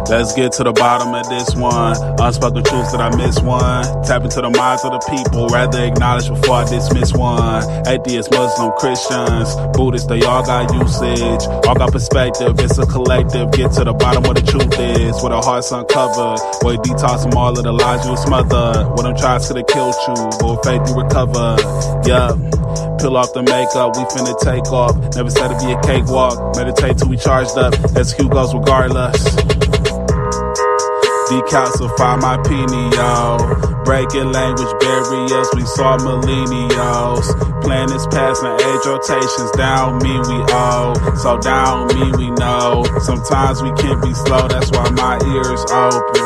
Let's get to the bottom of this one. Unspoken truths that I miss one. Tap into the minds of the people, rather acknowledge before I dismiss one. Atheists, Muslim, Christians, Buddhists, they all got usage. All got perspective, it's a collective. Get to the bottom where the truth is. Where the heart's uncovered. Where you detox from all of the lies you smothered. Where them tries could have killed you, but with faith you recover. Yeah. Peel off the makeup, we finna take off. Never said it'd be a cakewalk. Meditate till we charged up. Execute goals regardless. Decalcify my pineal. Breaking language barriers, we saw millennials. Planets passing age rotations, down me we owe. So down me we know. Sometimes we can't be slow, that's why my ears open.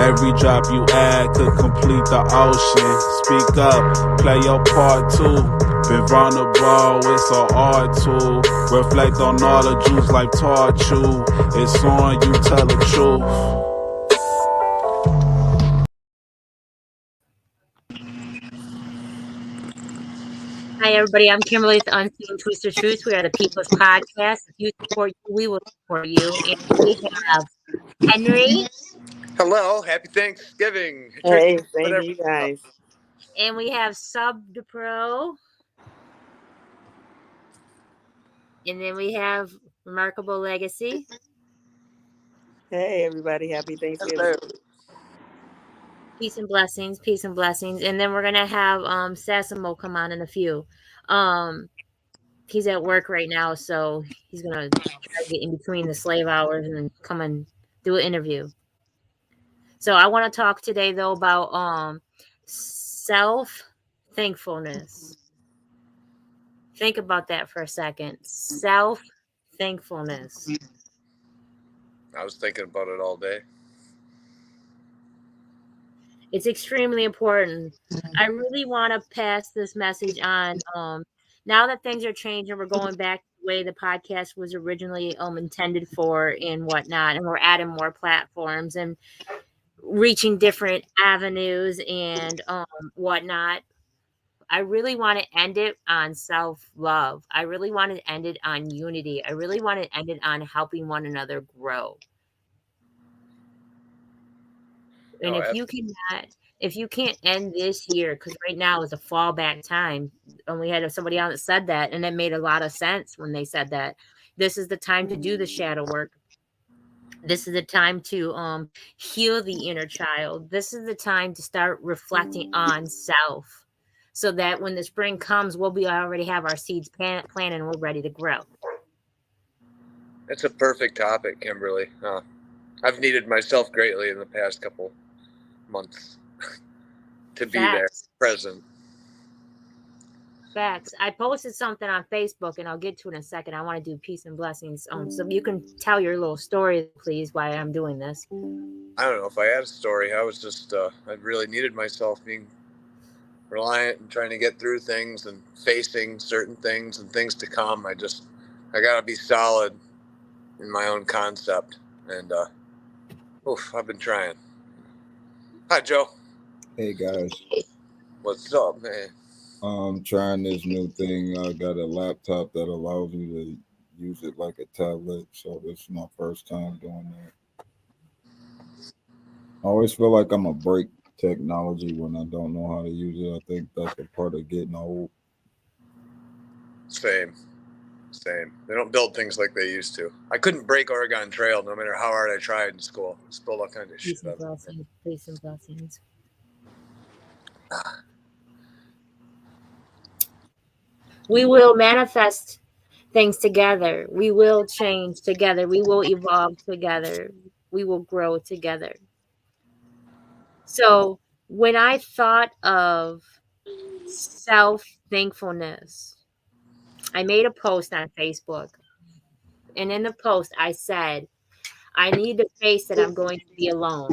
Every drop you add could complete the ocean. Speak up, play your part too. Been vulnerable, it's an art tool. Reflect on all the Jews life taught you. It's on you, tell the truth. Hi, everybody. I'm Kimberly with Unseen Twisted Truth. We are the People's Podcast. If you support you, we will support you. And we have Henry. Hello. Happy Thanksgiving. Hey, same to you guys. And we have Sub the Pro. And then we have Remarkable Legacy. Hey, everybody. Happy Thanksgiving. Hello. Peace and blessings. Peace and blessings. And then we're going to have Sasumo come on in a few. He's at work right now, so he's going to try to get in between the slave hours and then come and do an interview. So I want to talk today, though, about self-thankfulness. Think about that for a second. Self-thankfulness. I was thinking about it all day. It's extremely important. I really want to pass this message on. Now that things are changing, we're going back to the way the podcast was originally intended for and whatnot, and we're adding more platforms and reaching different avenues and whatnot. I really want to end it on self-love. I really want to end it on unity. I really want to end it on helping one another grow. And if you can't end this year, because right now is a fallback time, and we had somebody on that said that, and it made a lot of sense when they said that. This is the time to do the shadow work. This is the time to heal the inner child. This is the time to start reflecting on self, so that when the spring comes, we already have our seeds planted and we're ready to grow. It's a perfect topic, Kimberly. I've needed myself greatly in the past couple months to be there, present. Facts. I posted something on Facebook, and I'll get to it in a second. I want to do peace and blessings. So you can tell your little story, please, why I'm doing this. I don't know if I had a story. I was just, I really needed myself, being reliant and trying to get through things and facing certain things and things to come. I got to be solid in my own concept. And, I've been trying. Hi, Joe. Hey, guys. What's up, man? I'm trying this new thing. I got a laptop that allows you to use it like a tablet. So this is my first time doing that. I always feel like I'm a break technology when I don't know how to use it. I think that's a part of getting old. Same. They don't build things like they used to. I couldn't break Oregon Trail no matter how hard I tried in school. I spilled all kinds of shit. Peace and blessings. We will manifest things together. We will change together. We will evolve together. We will grow together. So when I thought of self-thankfulness, I made a post on Facebook. And in the post, I said, I need to face that I'm going to be alone.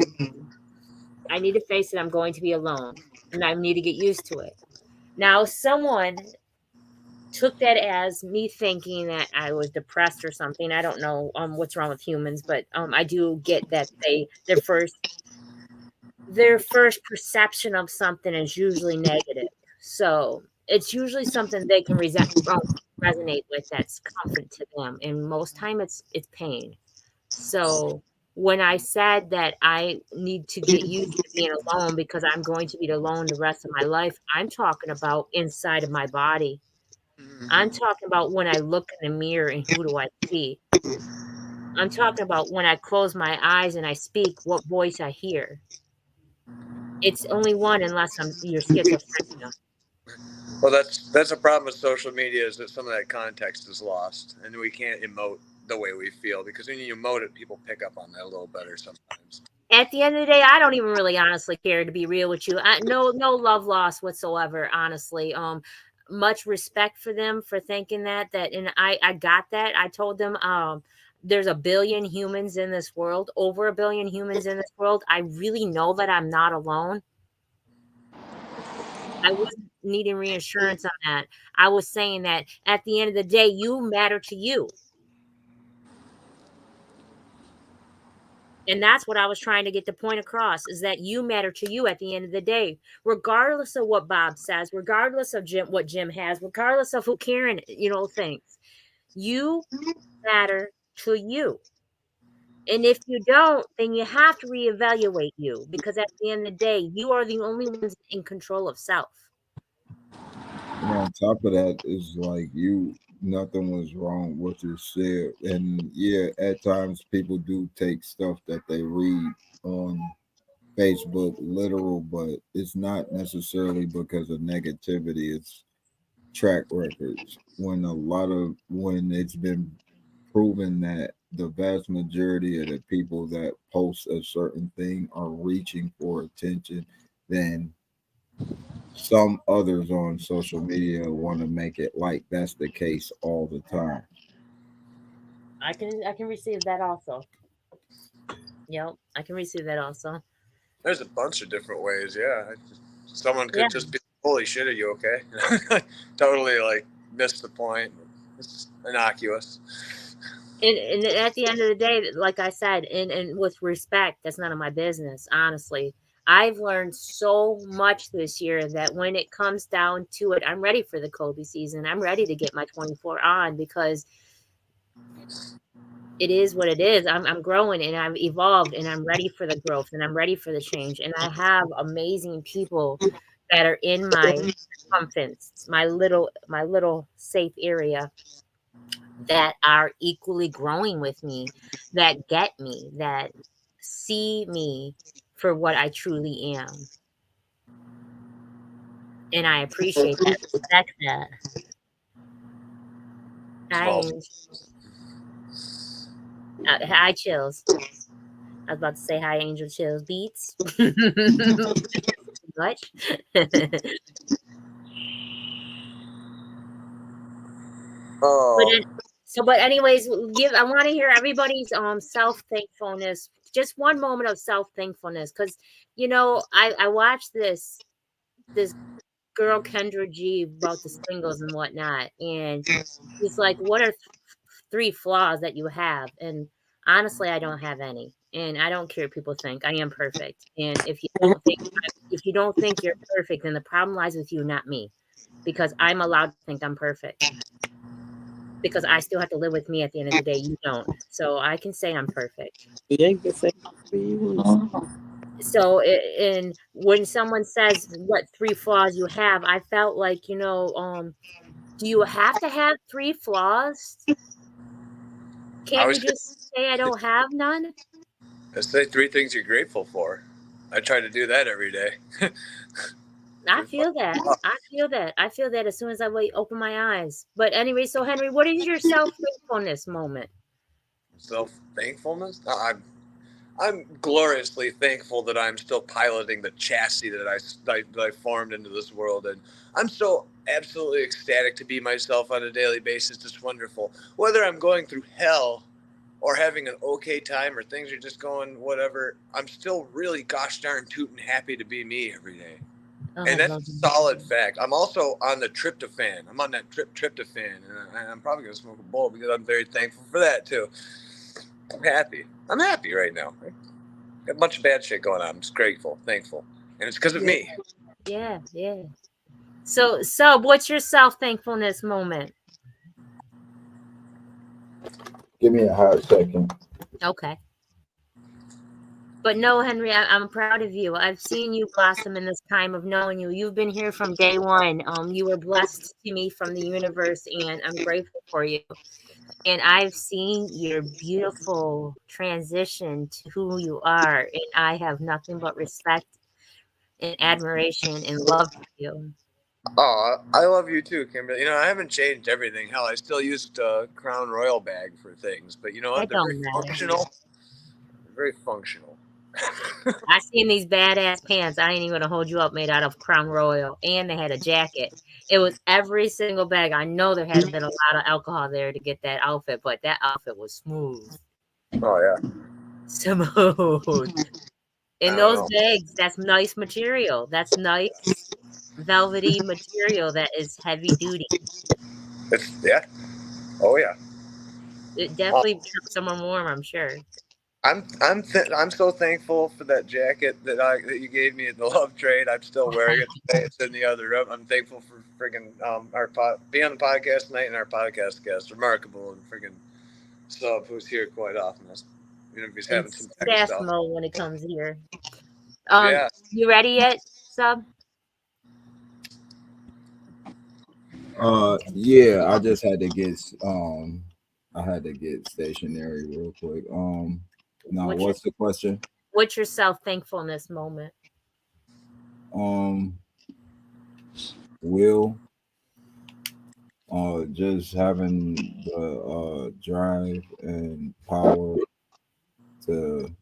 I need to face that I'm going to be alone. And I need to get used to it. Now, someone took that as me thinking that I was depressed or something. I don't know what's wrong with humans, but I do get that their first perception of something is usually negative. So it's usually something they can resonate with that's comfort to them, and most time it's pain. So when I said that I need to get used to being alone because I'm going to be alone the rest of my life, I'm talking about inside of my body. I'm talking about when I look in the mirror and who do I see? I'm talking about when I close my eyes and I speak, what voice I hear. It's only one unless you're schizophrenia. Well, that's a problem with social media, is that some of that context is lost, and we can't emote the way we feel, because when you emote it, people pick up on that a little better sometimes. At the end of the day, I don't even really honestly care, to be real with you. No love lost whatsoever, honestly. Much respect for them for thinking that, and I got that. I told them there's a billion humans in this world, over a billion humans in this world. I really know that I'm not alone. I wasn't needing reassurance on that. I was saying that at the end of the day, you matter to you. And that's what I was trying to get the point across, is that you matter to you at the end of the day, regardless of what Bob says, regardless of what Jim has, regardless of who Karen, thinks. You matter to you. And if you don't, then you have to reevaluate you, because at the end of the day, you are the only ones in control of self. And on top of that is like nothing was wrong what you said. And yeah, at times people do take stuff that they read on Facebook literal, but it's not necessarily because of negativity. It's track records. When it's been proven that the vast majority of the people that post a certain thing are reaching for attention, then some others on social media want to make it like that's the case all the time. I can receive that also. Yep, I can receive that also. There's a bunch of different ways. Yeah, someone could Yeah. just be, "Holy shit, are you okay?" Totally like missed the point. It's innocuous. And at the end of the day, like I said, and with respect, that's none of my business, honestly. I've learned so much this year that when it comes down to it, I'm ready for the Kobe season. I'm ready to get my 24 on, because it is what it is. I'm growing and I've evolved, and I'm ready for the growth, and I'm ready for the change. And I have amazing people that are in my circumference, my little safe area, that are equally growing with me, that get me, that see me for what I truly am. And I appreciate that, respect that. Small. Hi, Chills. I was about to say hi, Angel Chills Beats. Much. Oh, But anyways, I want to hear everybody's self thankfulness. Just one moment of self thankfulness, because I watched this girl Kendra G about the singles and whatnot, and it's like, what are three flaws that you have? And honestly, I don't have any, and I don't care what people think. I am perfect, and if you don't think you're perfect, then the problem lies with you, not me, because I'm allowed to think I'm perfect. Because I still have to live with me at the end of the day. You don't. So I can say I'm perfect. Yeah, you can say whatever you want. So, and when someone says what three flaws you have, I felt like, do you have to have three flaws? Can't you just say I don't have none? I say 3 things you're grateful for. I try to do that every day. I feel that. I feel that as soon as I open my eyes. But anyway, so Henry, what is your self-thankfulness moment? Self-thankfulness? I'm gloriously thankful that I'm still piloting the chassis that I formed into this world, and I'm so absolutely ecstatic to be myself on a daily basis. It's wonderful. Whether I'm going through hell or having an okay time, or things are just going whatever, I'm still really gosh darn tootin' happy to be me every day. Oh, And that's a solid fact. I'm also on the tryptophan. I'm on that tryptophan, and I'm probably going to smoke a bowl because I'm very thankful for that too. I'm happy. I'm happy right now. Got a bunch of bad shit going on. I'm just grateful, thankful, and it's because of me. Yeah. So what's your self-thankfulness moment? Give me a hot second. Okay. But no, Henry, I'm proud of you. I've seen you blossom in this time of knowing you. You've been here from day one. You were blessed to me from the universe, and I'm grateful for you. And I've seen your beautiful transition to who you are, and I have nothing but respect and admiration and love for you. Oh, I love you too, Kimberly. You know, I haven't changed everything. Hell, I still used a Crown Royal bag for things, but you know what? That They're very don't matter. functional. They're very functional. I seen these badass pants. I ain't even gonna hold you up, made out of Crown Royal, and they had a jacket. It was every single bag. I know there had been a lot of alcohol there to get that outfit, but that outfit was smooth. Oh yeah. Smooth. In I don't those know. bags, that's nice material. That's nice velvety material that is heavy duty. Yeah. Oh yeah. It Oh, definitely kept someone warm, I'm sure. I'm so thankful for that jacket that you gave me at the Love Trade. I'm still wearing it today. It's in the other room. I'm thankful for friggin' being on the podcast tonight and our podcast guest, remarkable and friggin' sub who's here quite often. You know, if he's And having some tech stuff. Sasumo when it comes here. Yeah. You ready yet, sub? Yeah, I just had to get stationary real quick. Now what's the question? What's your self-thankfulness moment? Will just having the drive and power to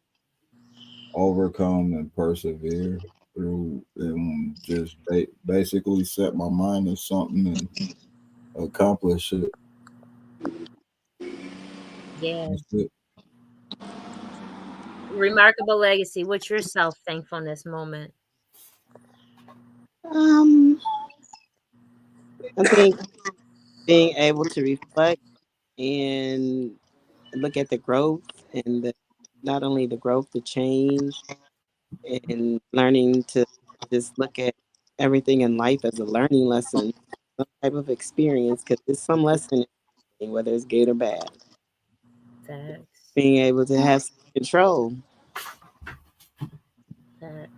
overcome and persevere through and just basically set my mind to something and accomplish it. Yeah. That's it. Remarkable legacy. What's your self-thankfulness moment? I think being able to reflect and look at the growth and not only the growth, the change, and learning to just look at everything in life as a learning lesson, some type of experience, because there's some lesson in everything, whether it's good or bad. Facts. Being able to have some control. Facts.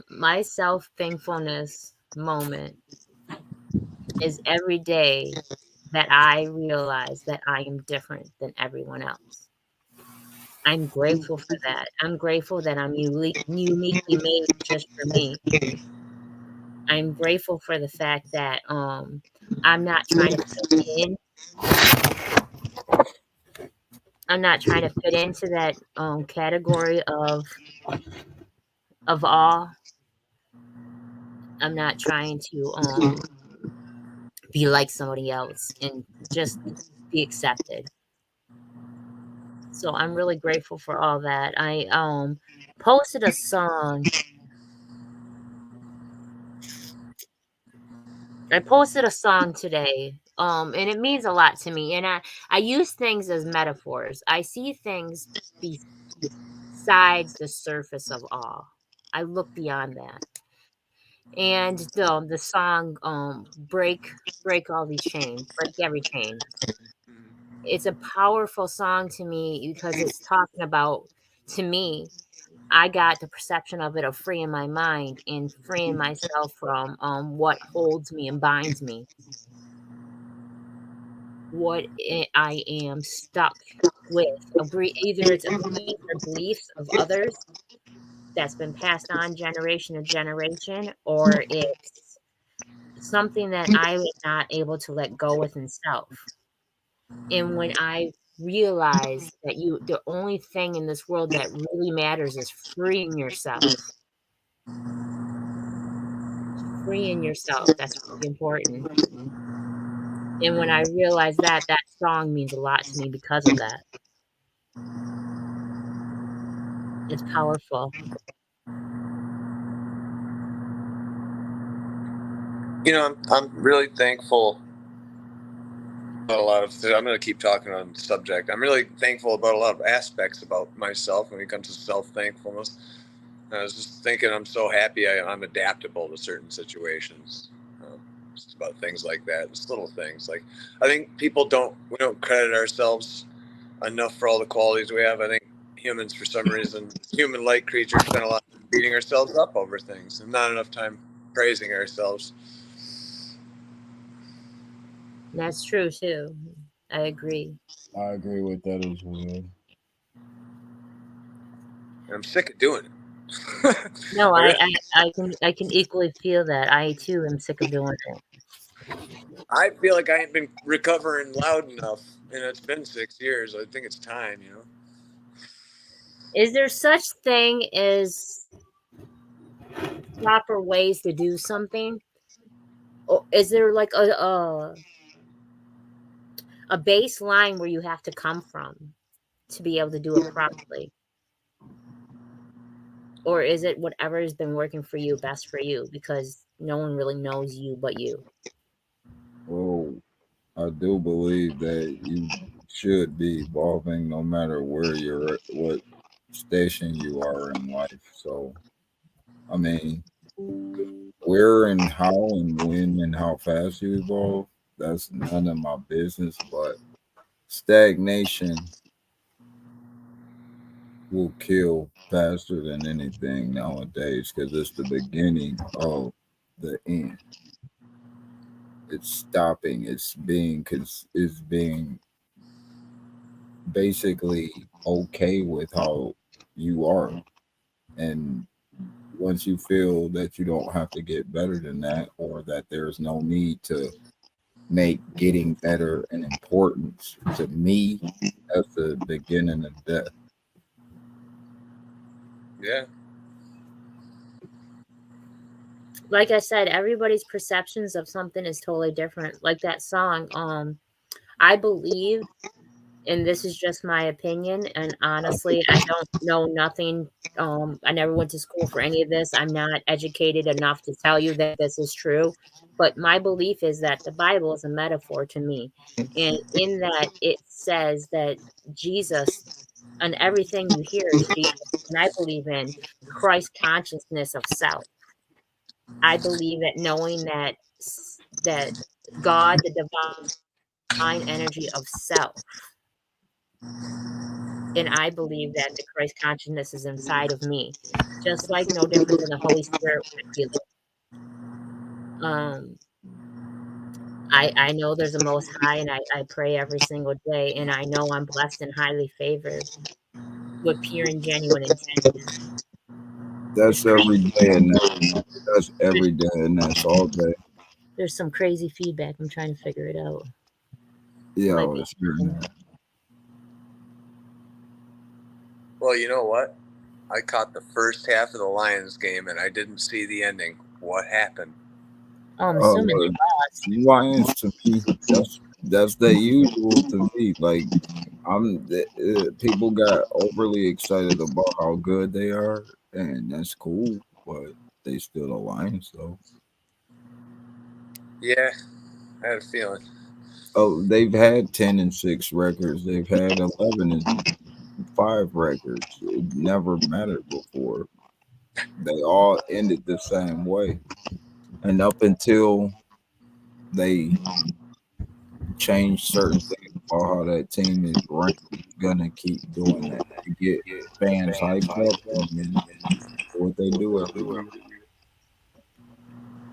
My self-thankfulness moment is every day that I realize that I am different than everyone else. I'm grateful for that. I'm grateful that I'm uniquely made just for me. I'm grateful for the fact that I'm not trying to fit in. I'm not trying to fit into that category of awe. I'm not trying to be like somebody else and just be accepted. So I'm really grateful for all that. I posted a song. I posted a song today. And it means a lot to me. And I use things as metaphors. I see things besides the surface of awe. I look beyond that. And the song break all these chains, break every chain. It's a powerful song to me because it's talking about, to me, I got the perception of it of freeing my mind and freeing myself from what holds me and binds me. What I am stuck with. Either it's opinions or beliefs of others that's been passed on generation to generation, or it's something that I was not able to let go within self. And when I realized that the only thing in this world that really matters is freeing yourself. Freeing yourself, that's really important. And when I realized that song means a lot to me because of that. It's powerful. You know, I'm really thankful about a lot of things. I'm going to keep talking on the subject. I'm really thankful about a lot of aspects about myself when it comes to self-thankfulness. I was just thinking I'm so happy I'm adaptable to certain situations. Just about things like that, just little things. Like, I think we don't credit ourselves enough for all the qualities we have. I think humans, for some reason, human-like creatures, spend a lot of time beating ourselves up over things and not enough time praising ourselves. That's true too. I agree. I agree with that as well. And I'm sick of doing it. No, I can equally feel that. I too am sick of doing it. I feel like I ain't been recovering loud enough, and it's been 6 years. I think it's time, you know. Is there such thing as proper ways to do something? Or is there like a baseline where you have to come from to be able to do it properly? Or is it whatever has been working for you, best for you? Because no one really knows you but you. Well, I do believe that you should be evolving no matter where you're at, what station you are in life. So, I mean, where and how and when and how fast you evolve, that's none of my business. But stagnation will kill faster than anything nowadays because it's the beginning of the end. It's stopping. It's being basically okay with how you are, and once you feel that you don't have to get better than that, or that there's no need to make getting better an importance to me, that's the beginning of death. Yeah. Like I said, everybody's perceptions of something is totally different. Like that song, I believe, and this is just my opinion, and honestly, I don't know nothing. I never went to school for any of this. I'm not educated enough to tell you that this is true. But my belief is that the Bible is a metaphor to me. And in that, it says that Jesus, and everything you hear is Jesus. And I believe in Christ consciousness of self. I believe that knowing that that God, the divine energy of self, and I believe that the Christ consciousness is inside of me, just like no different than the Holy Spirit when I feel it. I know there's a Most High, and I pray every single day, and I know I'm blessed and highly favored with pure and genuine intention. That's every day, and that's every day, and that's all day. There's some crazy feedback. I'm trying to figure it out. Yeah, Might be it's true. Well, you know what? I caught the first half of the Lions game, and I didn't see the ending. What happened? I'm assuming they lost. Lions to me, that's the usual to me. Like people got overly excited about how good they are, and that's cool, but they still the Lions though. Yeah, I had a feeling. Oh, they've had 10-6 records. They've had 11-5 records. It never mattered before. They all ended the same way, and up until they change certain things about how that team is ranked, gonna keep doing that to get fans hyped up and then what they do every year.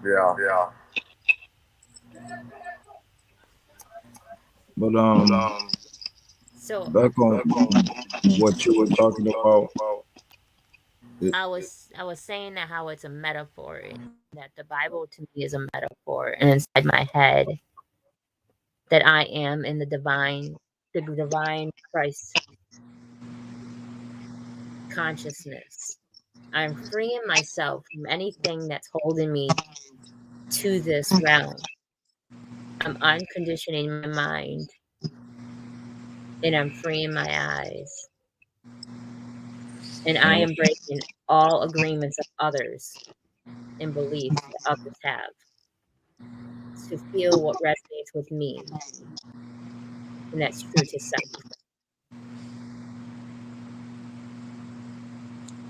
Yeah. But So back on what you were talking about. I was saying that how it's a metaphor, and that the Bible to me is a metaphor, and inside my head that I am in the divine Christ consciousness. I'm freeing myself from anything that's holding me to this realm. I'm unconditioning my mind, and I'm freeing my eyes. And I am breaking all agreements of others and beliefs that others have to feel what resonates with me. And that's true to self.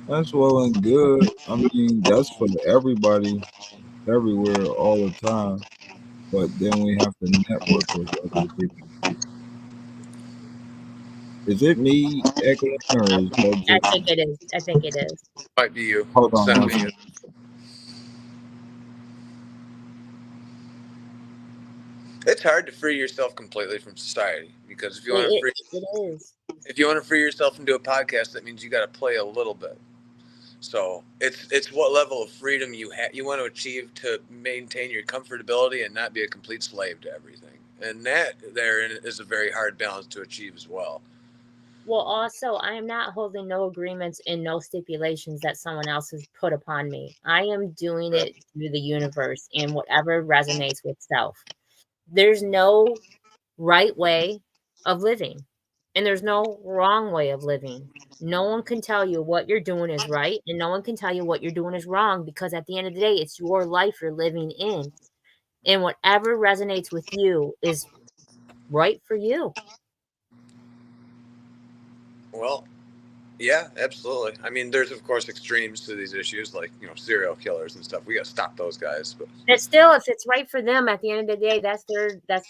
That's well and good. I mean, that's for everybody, everywhere, all the time. But then we have to network with other people. Is it me echoing or is that I just? think it is. I think it is. Might be you. Hold on Send one me. second. It's hard to free yourself completely from society because if you want to It, free, it is. if you want to free yourself and do a podcast, that means you got to play a little bit. So it's what level of freedom you want to achieve to maintain your comfortability and not be a complete slave to everything. And that there is a very hard balance to achieve as well. Well, also, I am not holding no agreements and no stipulations that someone else has put upon me. I am doing it through the universe and whatever resonates with self. There's no right way of living, and there's no wrong way of living. No one can tell you what you're doing is right, and no one can tell you what you're doing is wrong, because at the end of the day, it's your life you're living in. And whatever resonates with you is right for you. Well, yeah, absolutely. I mean, there's of course extremes to these issues, like serial killers and stuff. We got to stop those guys. But But still, if it's right for them, at the end of the day, that's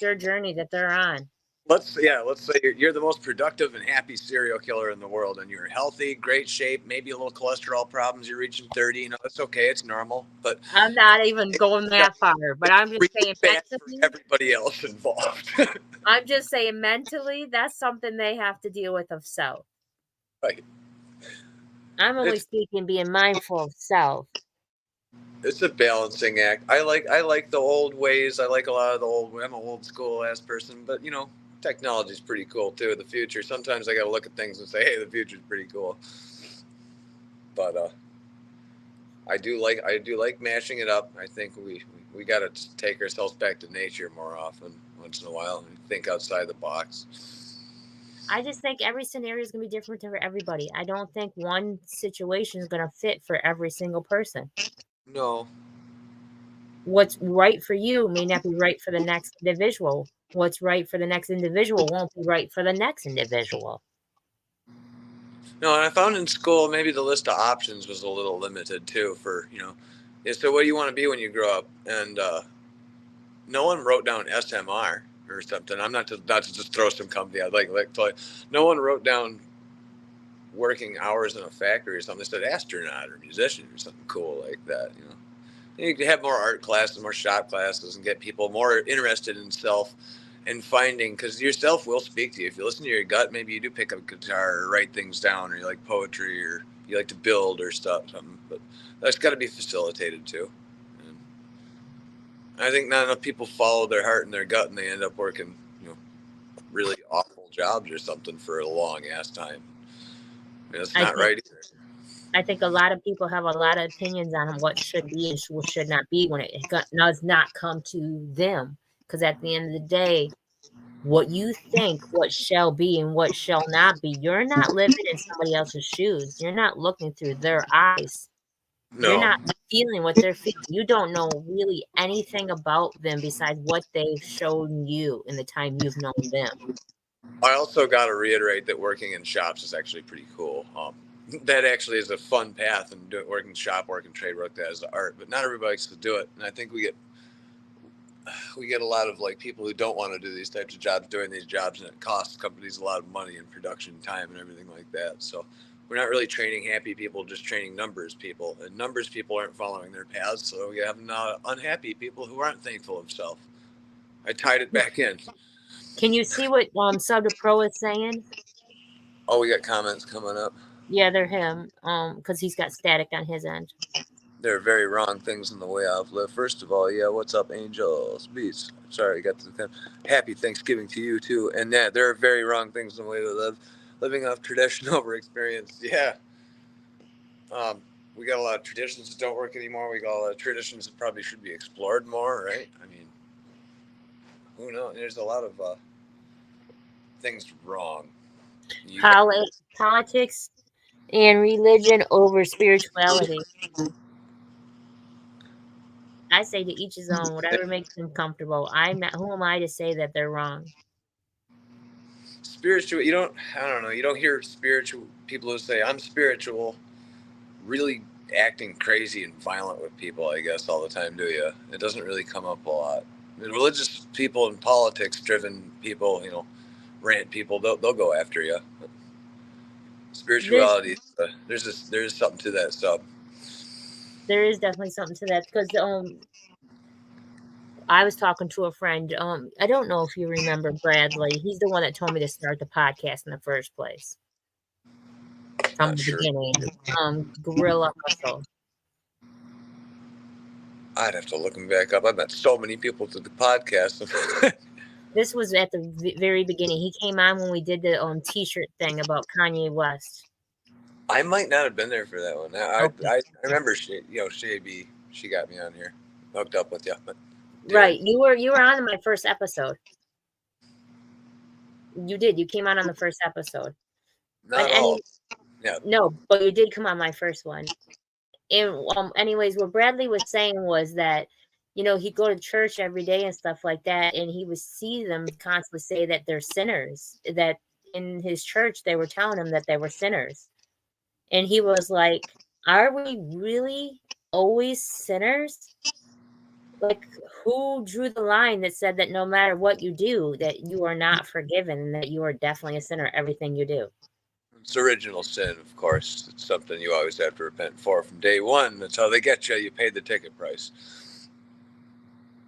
their journey that they're on. let's say you're the most productive and happy serial killer in the world, and you're healthy, great shape, maybe a little cholesterol problems. You're reaching 30. It's okay. It's normal. But I'm not even going that far, but I'm just really saying bad for mentally. everybody else involved. I'm just saying mentally, that's something they have to deal with of self. Right. I'm only speaking being mindful of self. It's a balancing act. I like the old ways. I like a lot of the old. I'm an old school ass person, but technology is pretty cool too. The future. Sometimes I got to look at things and say, hey, the future is pretty cool. But I do like mashing it up. I think we got to take ourselves back to nature more often, once in a while, and think outside the box. I just think every scenario is going to be different for everybody. I don't think one situation is going to fit for every single person. No. What's right for you may not be right for the next individual. What's right for the next individual won't be right for the next individual. No, and I found in school maybe the list of options was a little limited too. So what do you want to be when you grow up? And no one wrote down SMR or something. I'm not to just throw some company out. No one wrote down working hours in a factory or something. They said astronaut or musician or something cool like that. You can have more art classes, more shop classes, and get people more interested in self and finding, because yourself will speak to you. If you listen to your gut, maybe you do pick up a guitar or write things down, or you like poetry, or you like to build or something. But that's got to be facilitated too. And I think not enough people follow their heart and their gut, and they end up working, really awful jobs or something for a long ass time. That's not right either. I think a lot of people have a lot of opinions on what should be and what should not be when it does not come to them. Because at the end of the day, what you think, what shall be and what shall not be, you're not living in somebody else's shoes. You're not looking through their eyes. No. You're not feeling what they're feeling. You don't know really anything about them besides what they've shown you in the time you've known them. I also got to reiterate that working in shops is actually pretty cool. That actually is a fun path, and working shop work and trade work, that is the art, but not everybody likes to do it. And I think we get a lot of people who don't want to do these types of jobs doing these jobs, and it costs companies a lot of money and production time and everything like that. So we're not really training happy people, just training numbers people, and numbers people aren't following their paths. So we have unhappy people who aren't thankful of self. I tied it back in. Can you see what Sub to Pro is saying? Oh, we got comments coming up. Yeah, they're him. Because he's got static on his end. There are very wrong things in the way I've lived. First of all, yeah, what's up, Angels? Beats. Sorry, I got to the happy Thanksgiving to you too. And yeah, there are very wrong things in the way we live. Living off tradition over experience. Yeah. We got a lot of traditions that don't work anymore. We got a lot of traditions that probably should be explored more, right? I mean, who knows? There's a lot of things wrong. Politics and religion over spirituality. I say to each his own, whatever makes them comfortable. Who am I to say that they're wrong? Spiritual, I don't know, you don't hear spiritual people who say, I'm spiritual, really acting crazy and violent with people, I guess, all the time, do you? It doesn't really come up a lot. Religious people and politics driven people, rant people, they'll go after you. Spirituality, there's something to that sub. There is definitely something to that because I was talking to a friend. I don't know if you remember Bradley. He's the one that told me to start the podcast in the first place from Not the sure. beginning. Gorilla Hustle. I'd have to look him back up. I've met so many people through the podcast. This was at the very beginning. He came on when we did the T-shirt thing about Kanye West. I might not have been there for that one. I remember Shay she got me on here, hooked up with you. But right, you were on my first episode. You did. You came on the first episode. Not all. Yeah. No, but you did come on my first one. And anyways, what Bradley was saying was that, he'd go to church every day and stuff like that, and he would see them constantly say that they're sinners, that in his church they were telling him that they were sinners. And he was like, are we really always sinners? Like, who drew the line that said that no matter what you do, that you are not forgiven and that you are definitely a sinner, everything you do? It's original sin, of course. It's something you always have to repent for from day one. That's how they get you. You paid the ticket price.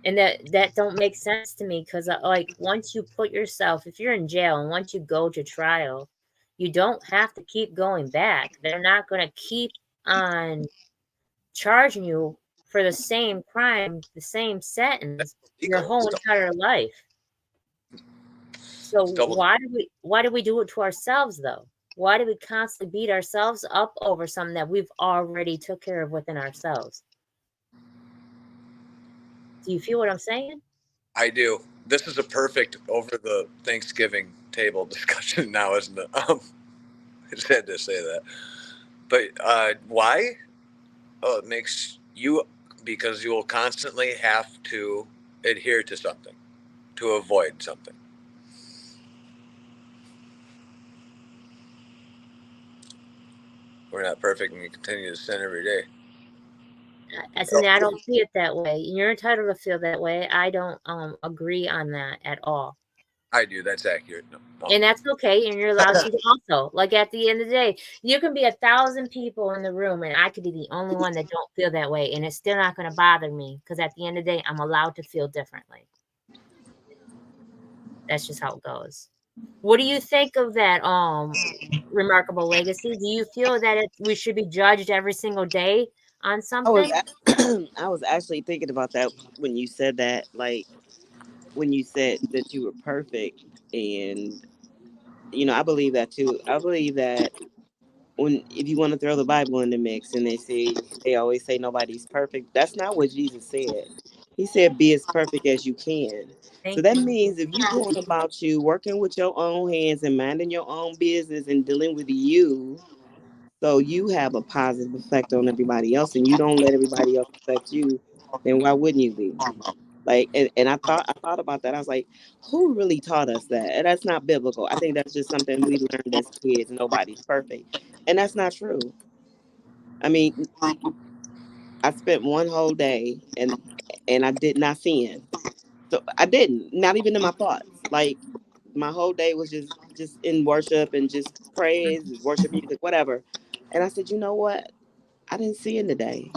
And that don't make sense to me because, once you put yourself, if you're in jail and once you go to trial, you don't have to keep going back. They're not going to keep on charging you for the same crime, the same sentence, your whole entire life. So why do we do it to ourselves, though? Why do we constantly beat ourselves up over something that we've already took care of within ourselves? Do you feel what I'm saying? I do. This is a perfect over the Thanksgiving table discussion now, isn't it? I just had to say that. But why? Oh, it makes you, because you will constantly have to adhere to something, to avoid something. We're not perfect and we continue to sin every day. I don't see it that way. You're entitled to feel that way. I don't agree on that at all. I do. That's accurate. No. And that's okay. And you're allowed to also. Like, at the end of the day, you can be 1,000 people in the room and I could be the only one that don't feel that way. And it's still not going to bother me because at the end of the day, I'm allowed to feel differently. That's just how it goes. What do you think of that remarkable legacy? Do you feel that we should be judged every single day on something? I was actually thinking about that when you said that, like when you said that you were perfect. And, I believe that too. I believe that if you want to throw the Bible in the mix and they always say nobody's perfect. That's not what Jesus said. He said, be as perfect as you can. So that means if you going about you working with your own hands and minding your own business and dealing with you, so you have a positive effect on everybody else and you don't let everybody else affect you, then why wouldn't you be? Like, and I thought about that. I was like, who really taught us that? And that's not biblical. I think that's just something we learned as kids. Nobody's perfect. And that's not true. I mean, I spent one whole day and I did not sin. So I didn't, not even in my thoughts. Like, my whole day was just in worship and just praise, worship music, whatever. And I said, you know what? I didn't sin today.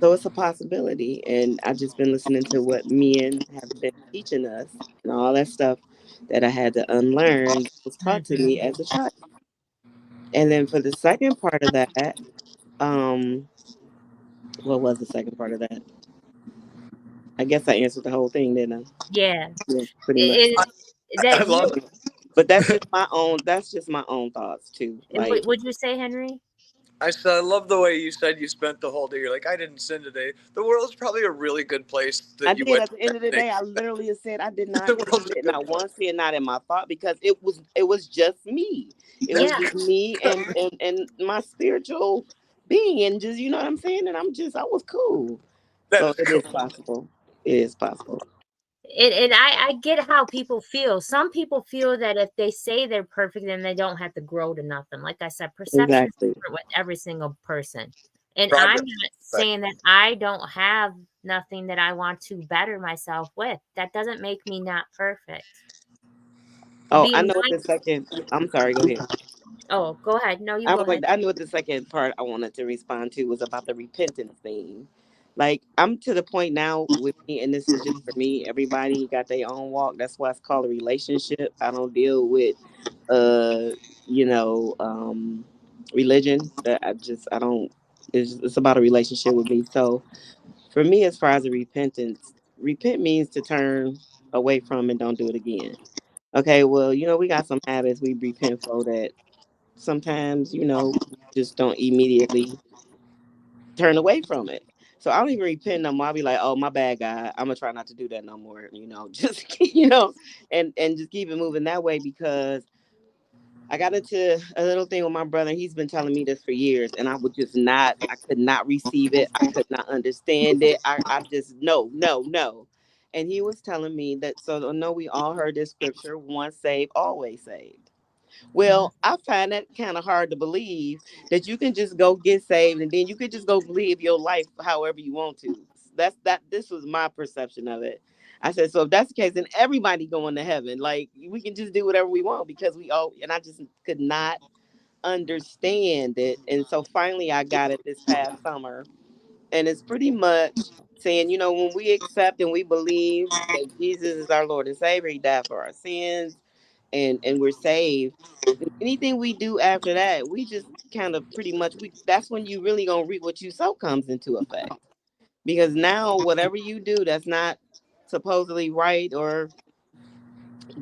So it's a possibility. And I've just been listening to what men have been teaching us and all that stuff that I had to unlearn was taught to me as a child. And then for the second part of that, what was the second part of that? I guess I answered the whole thing, didn't I? Yeah. Pretty much. I love it. But that's just my own thoughts too. Like, what'd you say, Henry? I said, I love the way you said you spent the whole day. You're like, I didn't sin today. The world's probably a really good place that I you did. went. At the end of the day, I literally said I did not commit not one sin, not in my thought, because it was just me. It was just me and my spiritual being, and just, you know what I'm saying. And I was cool. So it is possible. It is possible. And I get how people feel. Some people feel that if they say they're perfect, then they don't have to grow to nothing. Like I said, perception is different with every single person. And I'm not saying that I don't have nothing that I want to better myself with. That doesn't make me not perfect. Oh, Be I know what the mindful. second. I'm sorry. Go ahead. Oh, go ahead. No, you I go was like, ahead. I knew what the second part I wanted to respond to was about the repentance thing. Like, I'm to the point now with me, and this is just for me. Everybody got their own walk. That's why it's called a relationship. I don't deal with, uh, you know, religion. That I don't. It's about a relationship with me. So for me, as far as the repentance, repent means to turn away from and don't do it again. Okay, well, we got some habits we repent for that sometimes, just don't immediately turn away from it. So I don't even repent no more. I'll be like, oh, my bad, guy. I'm gonna try not to do that no more. Just and just keep it moving that way because I got into a little thing with my brother. He's been telling me this for years, and I would just not. I could not receive it. I could not understand it. I just no, no, no. And he was telling me that. So I know we all heard this scripture: once saved, always saved. Well, I find that kind of hard to believe that you can just go get saved and then you could just go live your life however you want to. This was my perception of it. I said, so if that's the case, then everybody going to heaven. Like we can just do whatever we want because we all and I just could not understand it. And so finally I got it this past summer. And it's pretty much saying, when we accept and we believe that Jesus is our Lord and Savior, He died for our sins, and we're saved. And anything we do after that, we just kind of pretty much we that's when you really gonna reap what you sow comes into effect. Because now whatever you do that's not supposedly right or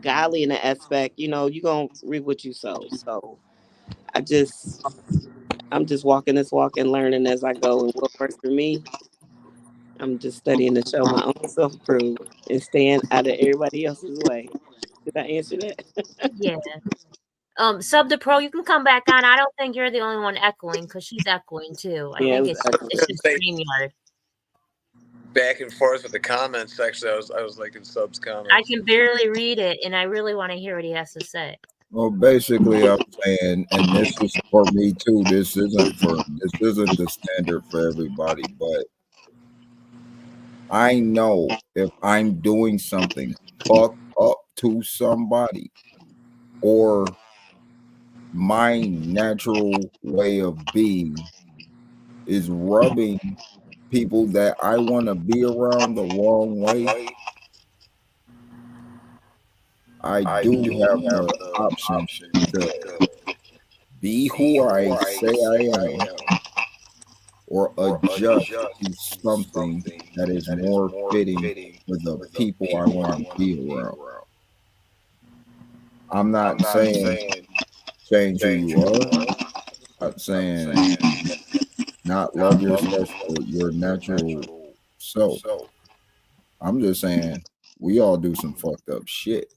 godly in the aspect, you're gonna reap what you sow. So I just I'm just walking this walk and learning as I go. And what works for me, I'm just studying to show my own self approved and staying out of everybody else's way. Did I answer that? Yeah. Sub the pro, you can come back on. I don't think you're the only one echoing because she's echoing too. I Yeah, it think was it's excellent. it's just StreamYard. Back and forth with the comments section. I was liking Sub's comments. I can barely read it, and I really want to hear what he has to say. Well, basically, I'm saying, and this is for me too. This isn't the standard for everybody, but I know if I'm doing something fucked up to somebody, or my natural way of being is rubbing people that I want to be around the wrong way, I do have the option to be who I say I am or adjust to something that is more fitting for the people I want to be around. I'm not saying change who you are. I'm not saying not love yourself for your natural self. I'm just saying we all do some fucked up shit.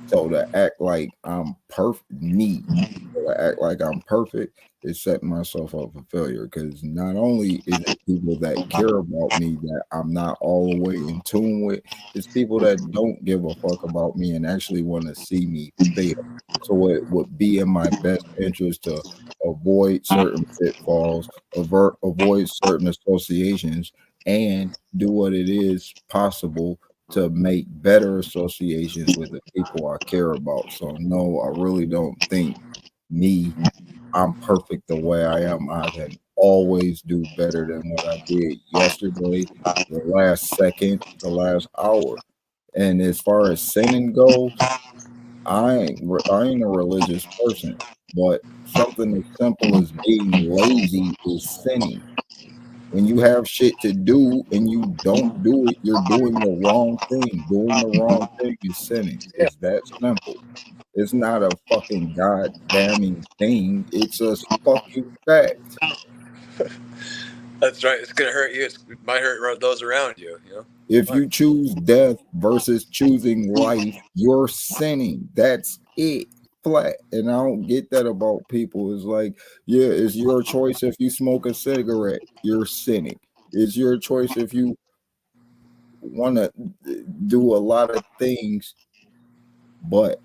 So to act like I'm perfect, to act like I'm perfect is setting myself up for failure. Because not only is it people that care about me that I'm not all the way in tune with, it's people that don't give a fuck about me and actually want to see me fail. So it would be in my best interest to avoid certain pitfalls, avoid certain associations, and do what it is possible to make better associations with the people I care about. So no, I really don't think I'm perfect the way I am. I can always do better than what I did yesterday, the last second, the last hour. And as far as sinning goes, I ain't a religious person, but something as simple as being lazy is sinning. When you have shit to do and you don't do it, you're doing the wrong thing. Doing the wrong thing is sinning. Yeah, It's that simple. It's not a fucking goddamning thing. It's a fucking fact. that's right. It's gonna hurt you. It might hurt those around you. If you choose death versus choosing life, you're sinning. That's it. Flat. And I don't get that about people. It's like, yeah, it's your choice if you smoke a cigarette, you're sinning. It's your choice if you want to do a lot of things, but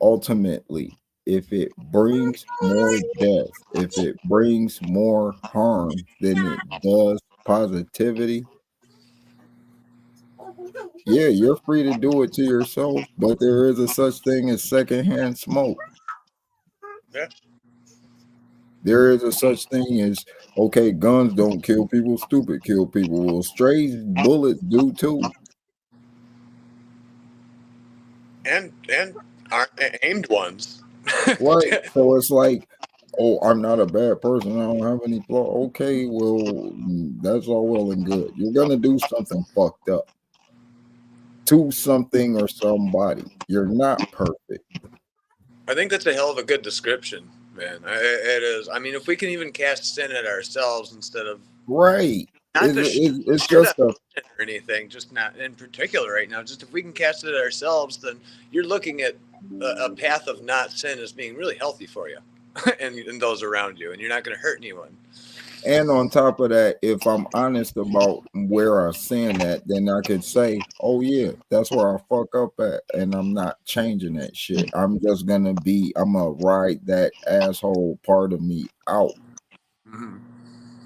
ultimately, if it brings more death, if it brings more harm than it does positivity, Yeah, you're free to do it to yourself, but there is a such thing as secondhand smoke. Yeah. There is a such thing as, okay, guns don't kill people, stupid kill people. Well, stray bullets do too. And aren't aimed ones. Right. So it's like, oh, I'm not a bad person. I don't have any flaw. Okay, well, that's all well and good. You're gonna do something fucked up to something or somebody. You're not perfect. I think that's a hell of a good description, man. It is. I mean, if we can even cast sin at ourselves instead of Right. not the It's shit just out a of it or anything, just not in particular right now. Just if we can cast it at ourselves, then you're looking at a path of not sin as being really healthy for you and those around you, and you're not going to hurt anyone. and on top of that, if I'm honest about where I sin at, then I could say, oh yeah, that's where I fuck up at. And I'm not changing that shit. I'm gonna ride that asshole part of me out. Mm-hmm.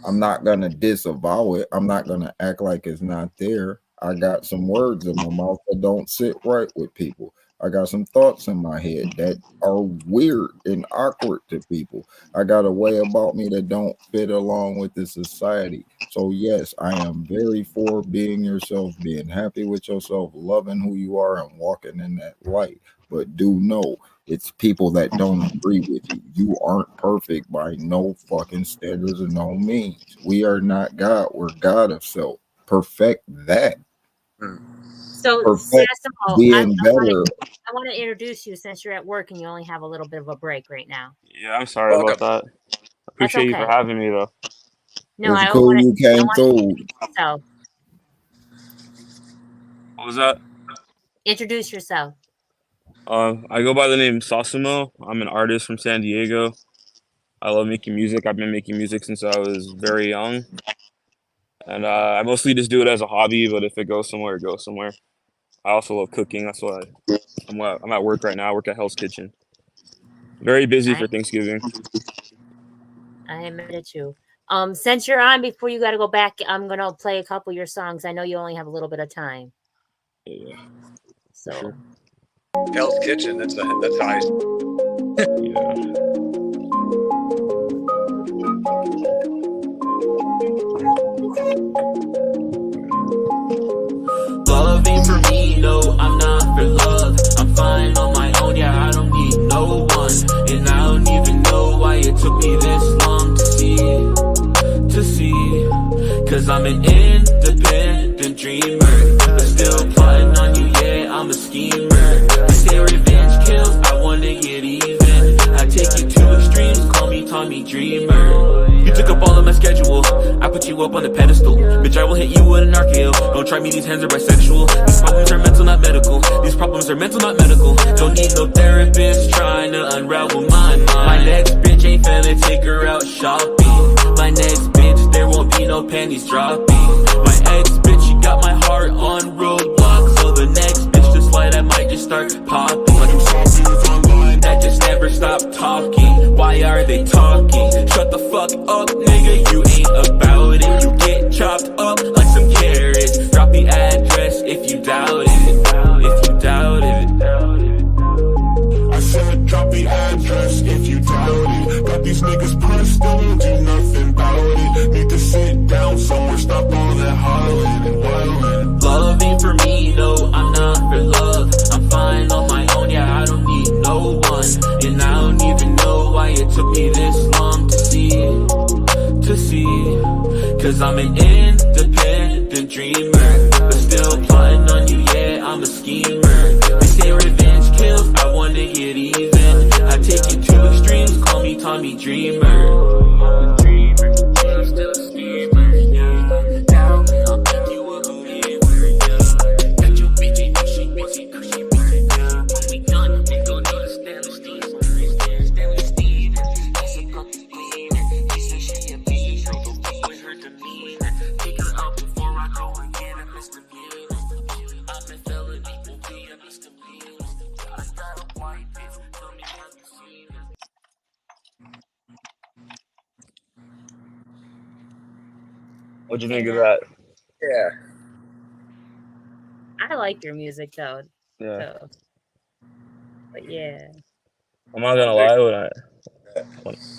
I'm not gonna disavow it. I'm not gonna act like it's not there. I got some words in my mouth that don't sit right with people. I got some thoughts in my head that are weird and awkward to people. I got a way about me that don't fit along with the society. So yes, I am very for being yourself, being happy with yourself, loving who you are, and walking in that light. But do know it's people that don't agree with you. You aren't perfect by no fucking standards or no means. We are not God. We're God of self. Perfect that. So, Perfect Sasumo, being better. I want to introduce you since you're at work and you only have a little bit of a break right now. Yeah, I'm sorry about that. That's Appreciate you for okay. having me though. No, It's I don't cool want you to. I came want through. yourself. What was that? Introduce yourself. I go by the name Sasumo. I'm an artist from San Diego. I love making music. I've been making music since I was very young, and I mostly just do it as a hobby. But if it goes somewhere, it goes somewhere. I also love cooking. That's why I'm at work right now. I work at Hell's Kitchen. Very busy for Thanksgiving. I admit it too. Since you're on, before you got to go back, I'm gonna play a couple of your songs. I know you only have a little bit of time. Yeah. So. Sure. Hell's Kitchen. That's nice. Yeah. Love ain't for me, no, I'm not for love. I'm fine on my own, yeah, I don't need no one. And I don't even know why it took me this long to see. Cause I'm an independent dreamer, but still plotting on you, yeah, I'm a schemer. You say revenge kills, I wanna get even. I take you to extremes, call me Tommy Dreamer. You took up all of my schedule, I put you up on a pedestal. Bitch, I will hit you with an RKO. Don't try me, these hands are bisexual. These problems are mental, not medical. These problems are mental, not medical. Don't need no therapist trying to unravel my mind. My next bitch ain't finna take her out shopping. My next bitch, there won't be no panties dropping. My ex bitch, she got my heart on roadblocks. So the next bitch, just like that might just start popping. Like I'm sauces online that just never stop talking. Why are they talking? Shut the fuck up, nigga, you ain't about it. You get chopped up like some carrots. Drop the address if you doubt it. If you doubt it. I said drop the address if you doubt it. Got these niggas pressed, don't do nothing about it. Need to sit down somewhere, stop all that hollering and wilding. Love ain't for me, no, I'm not for love. I'm fine on my own, yeah, I don't need no one. And I don't even know why it took me this long to see. Cause I'm an independent dreamer, but still plotting on you, yeah, I'm a schemer. They say revenge kills, I wanna get even. I take you to extremes, call me Tommy Dreamer. I'm still a schemer, yeah. Now I'll make you a believer, yeah. Got your bitch ain't no she busy creeper, yeah. When we done, we gon' need a Stanley steamer. Stanley steamer, he's a puppy cleaner. He said she a beast, so don't fuck with her demeanor. Take her out before I go and get a misdemeanor. I'm a felony, won't be a misdemeanor. I got a white bitch, tell me have you seen her? What'd you think of that? Yeah. I like your music though. Yeah. So, but yeah. I'm not gonna lie,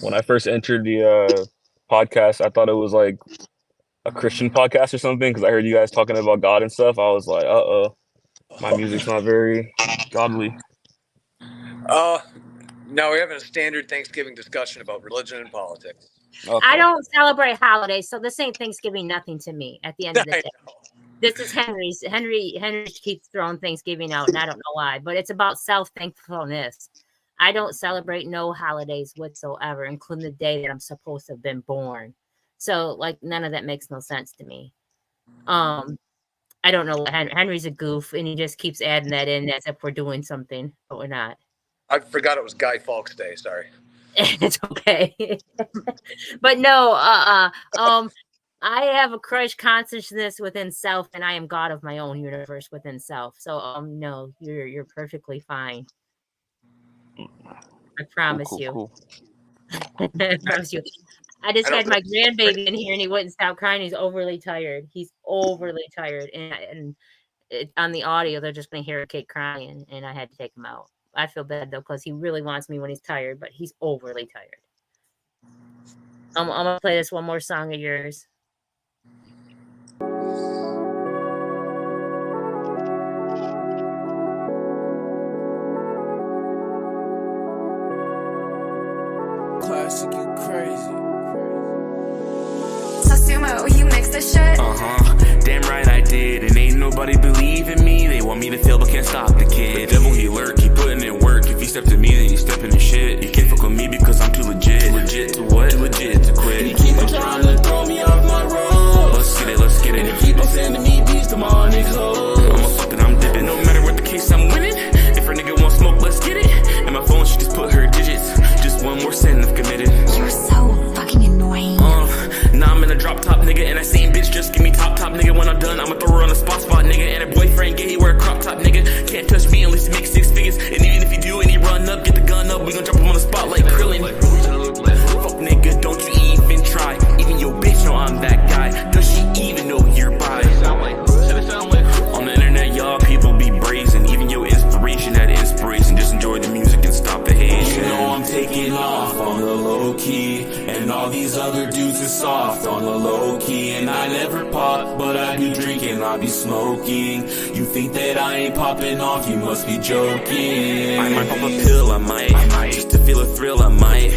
when I first entered the podcast, I thought it was like a Christian podcast or something because I heard you guys talking about God and stuff. I was like, my music's not very godly. No, we're having a standard Thanksgiving discussion about religion and politics. Okay. I don't celebrate holidays, so this ain't Thanksgiving nothing to me at the end of the day. This is Henry's. Henry keeps throwing Thanksgiving out, and I don't know why, but it's about self-thankfulness. I don't celebrate no holidays whatsoever, including the day that I'm supposed to have been born. So, like, none of that makes no sense to me. I don't know. Henry's a goof, and he just keeps adding that in as if we're doing something, but we're not. I forgot it was Guy Fawkes Day. Sorry. It's okay. But no, I have a Christ consciousness within self, and I am God of my own universe within self. So, no, you're perfectly fine. I promise you. Cool. I promise you. I just had my grandbaby in here, and he wouldn't stop crying. He's overly tired. He's overly tired, and on the audio, they're just going to hear a kid crying, and I had to take him out. I feel bad though because he really wants me when he's tired, but he's overly tired. I'm gonna play this one more song of yours. Classic, you crazy. Sasumo, you mix this shit? Damn right I did. And ain't nobody believing me. They want me to fail but can't stop the kid. The devil, he lurk, he putting in work. If he step to me, then he stepping in shit. You can't fuck with me because I'm too legit. Legit to what? Too legit to quit. And you keep on trying to throw me off my road. Let's get it. And you keep on sending me these demonic hoes. I'm a fucking, I'm dipping. No matter what the case, I'm winning. If a nigga want smoke, let's get it. And my phone, she just put her digits. Just one more sin I've committed. You're so fucking annoying. Now I'm in a drop top nigga, and I seen bitch just give me top nigga. When I'm done, I'ma throw her on the spot nigga. And her boyfriend gay, he wear a crop top nigga. Can't touch me unless he makes 6 figures. And even if he do and he run up, get the gun up, we gon' drop him on the spot like Krillin. Fuck nigga, don't you even try. Even your bitch know I'm that guy. Does she even know you're by? On the internet, y'all people be brazen. Even your inspiration had inspiration. Just enjoy the music and stop the hate. You know I'm taking off on the low key, and all these other dudes is soft on the low key. And I never pop, but I do drink and I be smoking. You think that I ain't popping off, you must be joking. I might pop a pill, I might, just to feel a thrill, I might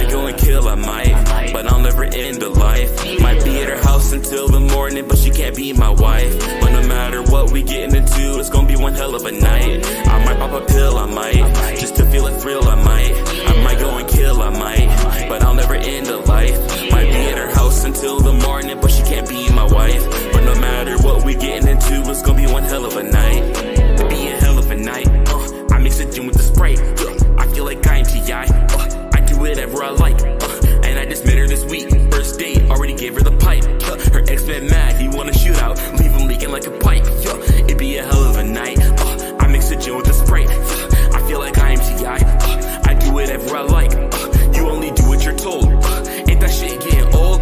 go and kill, I might, but I'll never end a life. Might be at her house until the morning, but she can't be my wife. But no matter what we getting into, it's gonna be one hell of a night. I might pop a pill, I might, just to feel a thrill, I might go and kill, I might, but I'll never end a life. Might be at her house until the morning, but she can't be my wife. But no matter what we getting into, it's gonna be one hell of a night. It'll be a hell of a night. I mix the gin with the Sprite. I feel like I am T.I. I do whatever I like. And I just met her this week. First date, already gave her the pipe. Her ex-man mad, he wanna shoot out, leave him leaking like a pipe. It'd be a hell of a night. I mix the gin with the Sprite. I feel like I am T.I. I do whatever I like. You only do what you're told. Ain't that shit getting old?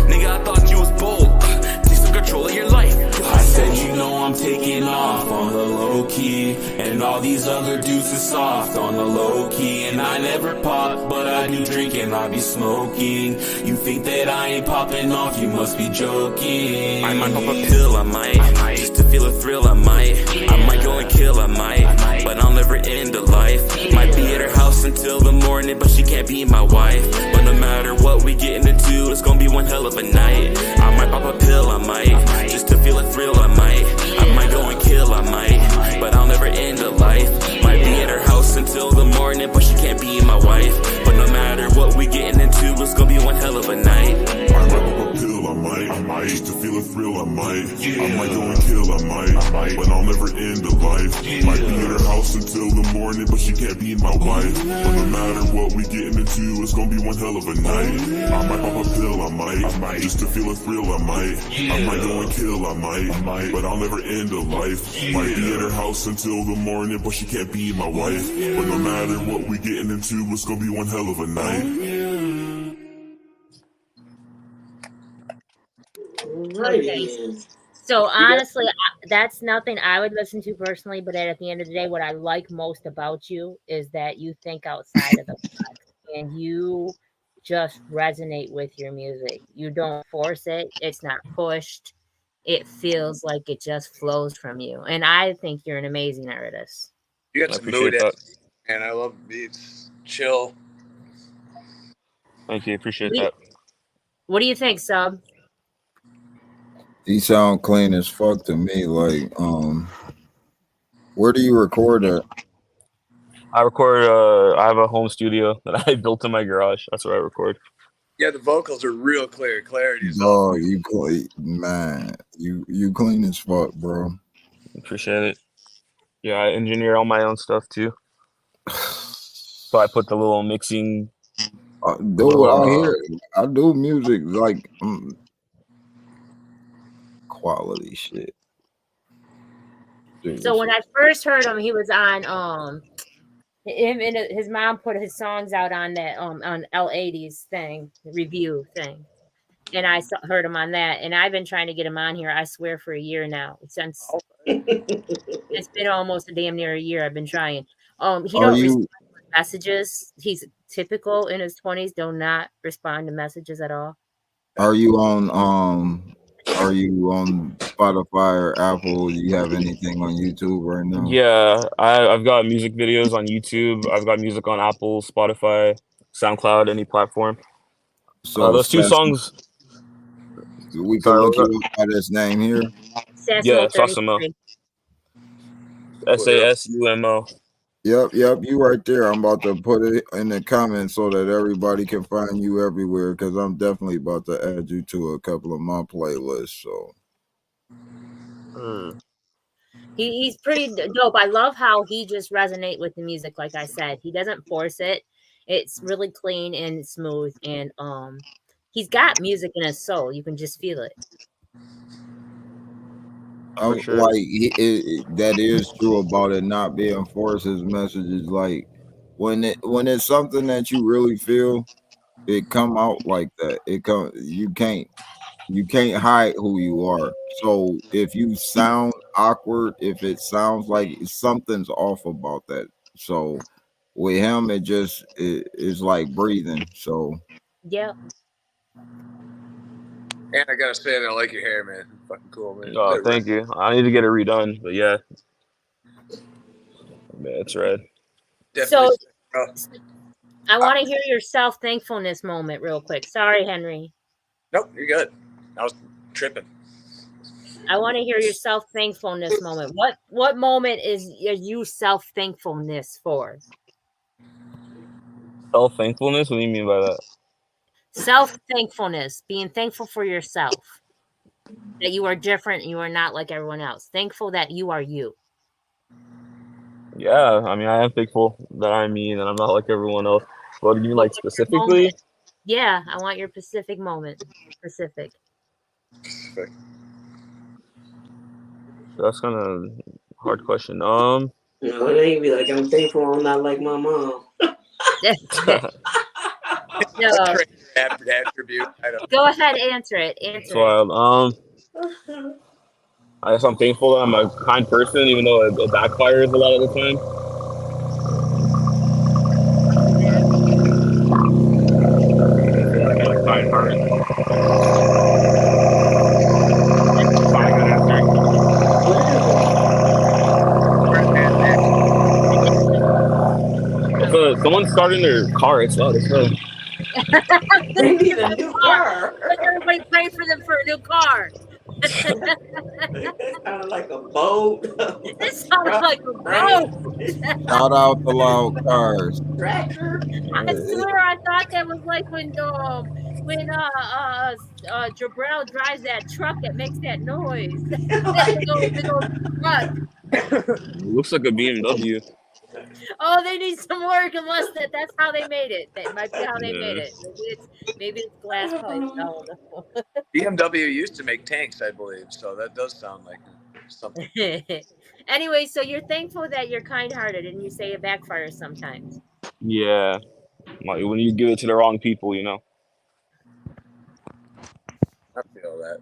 Nigga, I thought you was bold. Take some control of your life. I said, you know I'm taking off on the low key, and all these other dudes is soft on the low key. And I never pop, but I do drink and I be smoking. You think that I ain't popping off, you must be joking. I might pop a pill, I might, just to feel a thrill, I might go and kill, I might, but I'll never end a life. Might be at her house until the morning, but she can't be my wife. But no matter what we getting into, it's gonna be one hell of a night. I might pop a pill, I might, just to feel a thrill, I might go and kill, I might, but I'll never end a life. Might be at her house until the morning, but she can't be my wife. But no matter what we getting into, it's gonna be one hell of a night. I might pop a pill, I might, just to feel a thrill, I might go and kill, I might, but I'll never end a life. Might be at her house until the morning, but she can't be my wife. But no matter what we getting into, it's gonna be one hell of a night. I might pop a pill, I might, just to feel a thrill, I might go and kill, I might, but I'll never end a life. Might be at her house until the morning, but she can't be my wife. But no matter what we getting into, it's gonna be one hell of a night. Okay. So honestly, that's nothing I would listen to personally. But at the end of the day, what I like most about you is that you think outside of the box and you just resonate with your music. You don't force it. It's not pushed. It feels like it just flows from you. And I think you're an amazing artist. You got I some mood, appreciate that. and I love beats. Chill. Thank you. Appreciate What do you, that. what do you think, Sub? He sound clean as fuck to me. Like, where do you record at? I record. I have a home studio that I built in my garage. That's where I record. Yeah, the vocals are real clear. Clarity's Dog, on. you clean, man. You clean as fuck, bro. Appreciate it. Yeah, I engineer all my own stuff too. So I put the little mixing. Dude, I hear. I do music like quality shit. So when Seriously. I first heard him, he was on him and his mom put his songs out on that on L80's thing, review thing. And I heard him on that, and I've been trying to get him on here, I swear, for a year now. Since it's been almost a damn near a year I've been trying. He Are don't respond you to messages. He's typical in his 20s, do not respond to messages at all. are you on Spotify or Apple? Do you have anything on YouTube right now? Yeah, I've got music videos on YouTube. I've got music on Apple, Spotify, SoundCloud, any platform. So Those two songs. we can Sorry, look what was you up by this name here. that? Yeah, Sasumo. Sasumo33. Sasumo. Yep, you right there. I'm about to put it in the comments so that everybody can find you everywhere because I'm definitely about to add you to a couple of my playlists. So He's pretty dope. I love how he just resonate with the music. Like I said, he doesn't force it. It's really clean and smooth, and he's got music in his soul. You can just feel it. For sure. like that is true about it not being forced. His message is like when it's something that you really feel, it come out like that. You can't hide who you are. So if you sound awkward, if it sounds like something's off about that. So with him, it's like breathing. So Yeah. And I gotta say, I like your hair, man. Fucking cool, man. Oh, thank you. I need to get it redone, but yeah, it's red. Definitely. So I want to hear your self-thankfulness moment real quick. Sorry, Henry. Nope, you're good. I was tripping. I want to hear your self-thankfulness moment. What moment is you self-thankfulness for? Self-thankfulness? What do you mean by that? Self-thankfulness, being thankful for yourself. That you are different and you are not like everyone else. Thankful that you are you. Yeah, I mean, I am thankful that I'm me and I'm not like everyone else. What do you mean, like specifically? Yeah, I want your specific moment. Specific. That's kind of hard question. No, it ain't be like I'm thankful I'm not like my mom. No. Attribute. Go ahead, answer it. It's wild. I guess I'm thankful that I'm a kind person, even though it backfires a lot of the time. I got a kind heart. Someone's starting their car. It's loud as hell. They need a new car. Everybody pray for them for a new car. It sounded like a boat. It sounded like a boat. Shout out to Loud Cars. Tractor. I swear I thought that was like when Jabril drives that truck that makes that noise. That big old truck. It looks like a BMW. Oh, they need some work unless that's how they made it. That might be how they made it. Maybe it's glass pipe. No. BMW used to make tanks, I believe, so that does sound like something. Anyway, so you're thankful that you're kind-hearted, and you say it backfires sometimes. Yeah, like when you give it to the wrong people, you know. I feel that.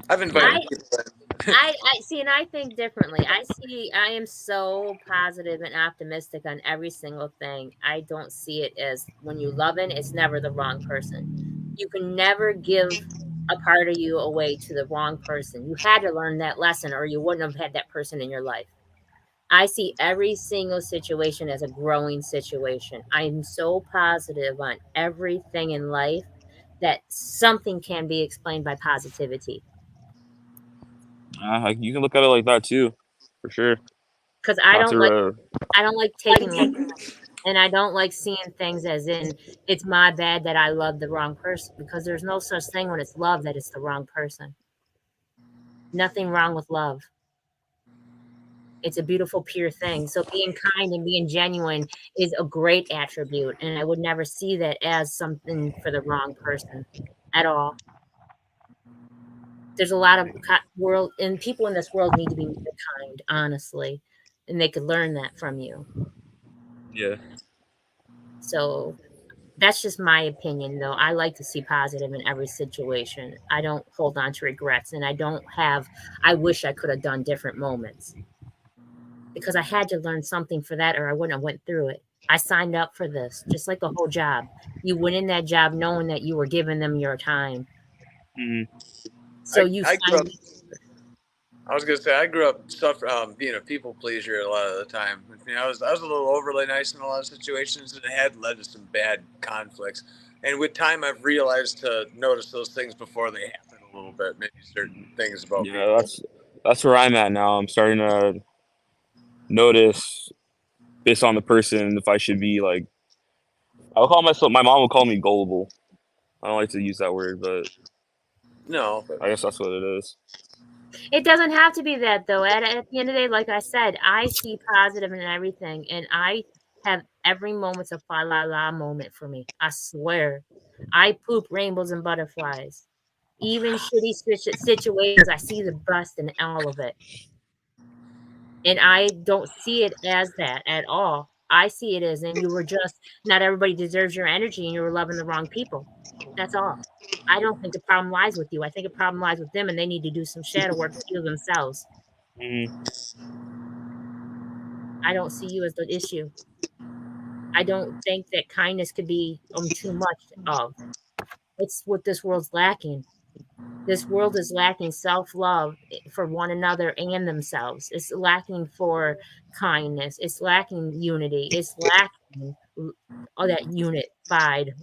I've invited people in I see, and I think differently. I am so positive and optimistic on every single thing. I don't see it as when you love it, it's never the wrong person. You can never give a part of you away to the wrong person. You had to learn that lesson, or you wouldn't have had that person in your life. I see every single situation as a growing situation. I'm so positive on everything in life that something can be explained by positivity. You can look at it like that too, for sure. Because Not to I don't like taking love, and I don't like seeing things as in it's my bad that I love the wrong person, because there's no such thing when it's love that it's the wrong person. Nothing wrong with love. It's a beautiful, pure thing. So being kind and being genuine is a great attribute, and I would never see that as something for the wrong person at all. There's a lot of world, and people in this world need to be more kind, honestly, and they could learn that from you. yeah. So that's just my opinion, though. I like to see positive in every situation. I don't hold on to regrets, and I wish I could have done different moments, because I had to learn something for that, or I wouldn't have went through it. I signed up for this, just like a whole job. You went in that job knowing that you were giving them your time. Hmm. So you I grew up. signed. I was gonna say I grew up being a people pleaser a lot of the time. I was a little overly nice in a lot of situations, and it had led to some bad conflicts. And with time, I've realized to notice those things before they happen a little bit. Maybe certain things about Yeah, people. that's where I'm at now. I'm starting to notice based on the person if I should be like. I'll call myself. My mom will call me gullible. I don't like to use that word, but No, but I guess that's what it is. It doesn't have to be that, though. At the end of the day, like I said, I see positive in everything, and I have every moment's a fa la la moment for me. I swear. I poop rainbows and butterflies. Even shitty situations, I see the best in all of it. And I don't see it as that at all. I see it as, and you were just, not everybody deserves your energy, and you were loving the wrong people. That's all. I don't think the problem lies with you. I think the problem lies with them, and they need to do some shadow work to heal themselves. Mm-hmm. I don't see you as the issue. I don't think that kindness could be too much of. It's what this world's lacking. This world is lacking self-love for one another and themselves. It's lacking for kindness. It's lacking unity. It's lacking all that unified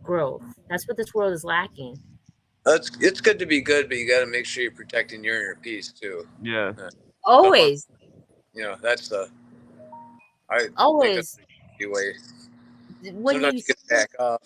growth. That's what this world is lacking. it's good to be good, but you got to make sure you're protecting your inner peace too. Yeah. Always, That's the. I think that's always. the way. When Sometimes you you get back off.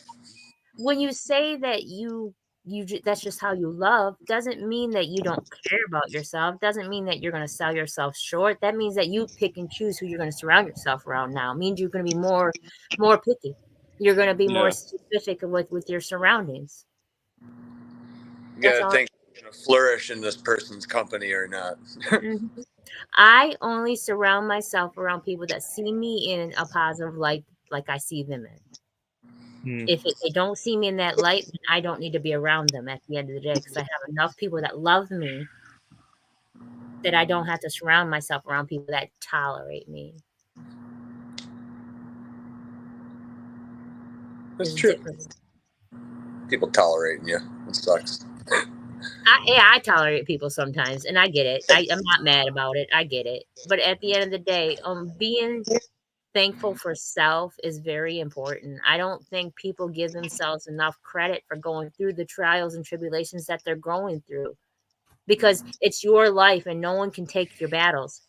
say that that's just how you love, doesn't mean that you don't care about yourself, doesn't mean that you're going to sell yourself short. That means that you pick and choose who you're going to surround yourself around. Now it means you're going to be more picky. You're going to be more Yeah. specific with your surroundings. You That's got to all. think you're going to flourish in this person's company or not. Mhm. I only surround myself around people that see me in a positive light, like I see them in. If they don't see me in that light, then I don't need to be around them at the end of the day, because I have enough people that love me that I don't have to surround myself around people that tolerate me. That's There's a true. difference. People tolerating you. It sucks. I tolerate people sometimes, and I get it. I'm not mad about it. I get it. But at the end of the day, being thankful for self is very important. I don't think people give themselves enough credit for going through the trials and tribulations that they're going through, because it's your life and no one can take your battles.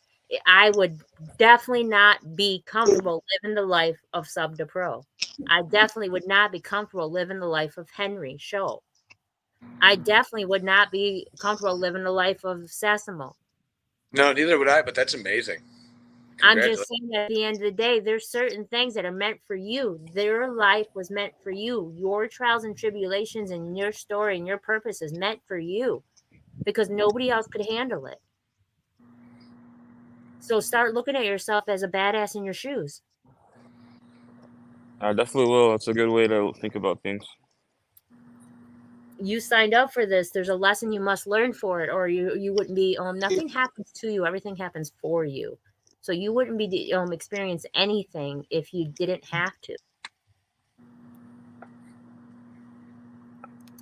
I would definitely not be comfortable living the life of Sub to Pro. I definitely would not be comfortable living the life of Henry Show. I definitely would not be comfortable living the life of Sasumo. No, neither would I, but that's amazing. I'm just Congratulations. saying that at the end of the day, there's certain things that are meant for you. Their life was meant for you. Your trials and tribulations and your story and your purpose is meant for you, because nobody else could handle it. So start looking at yourself as a badass in your shoes. I definitely will. It's a good way to think about things. you signed up for this. There's a lesson you must learn for it, or you wouldn't be. Nothing happens to you. Everything happens for you. So you wouldn't be experience anything if you didn't have to.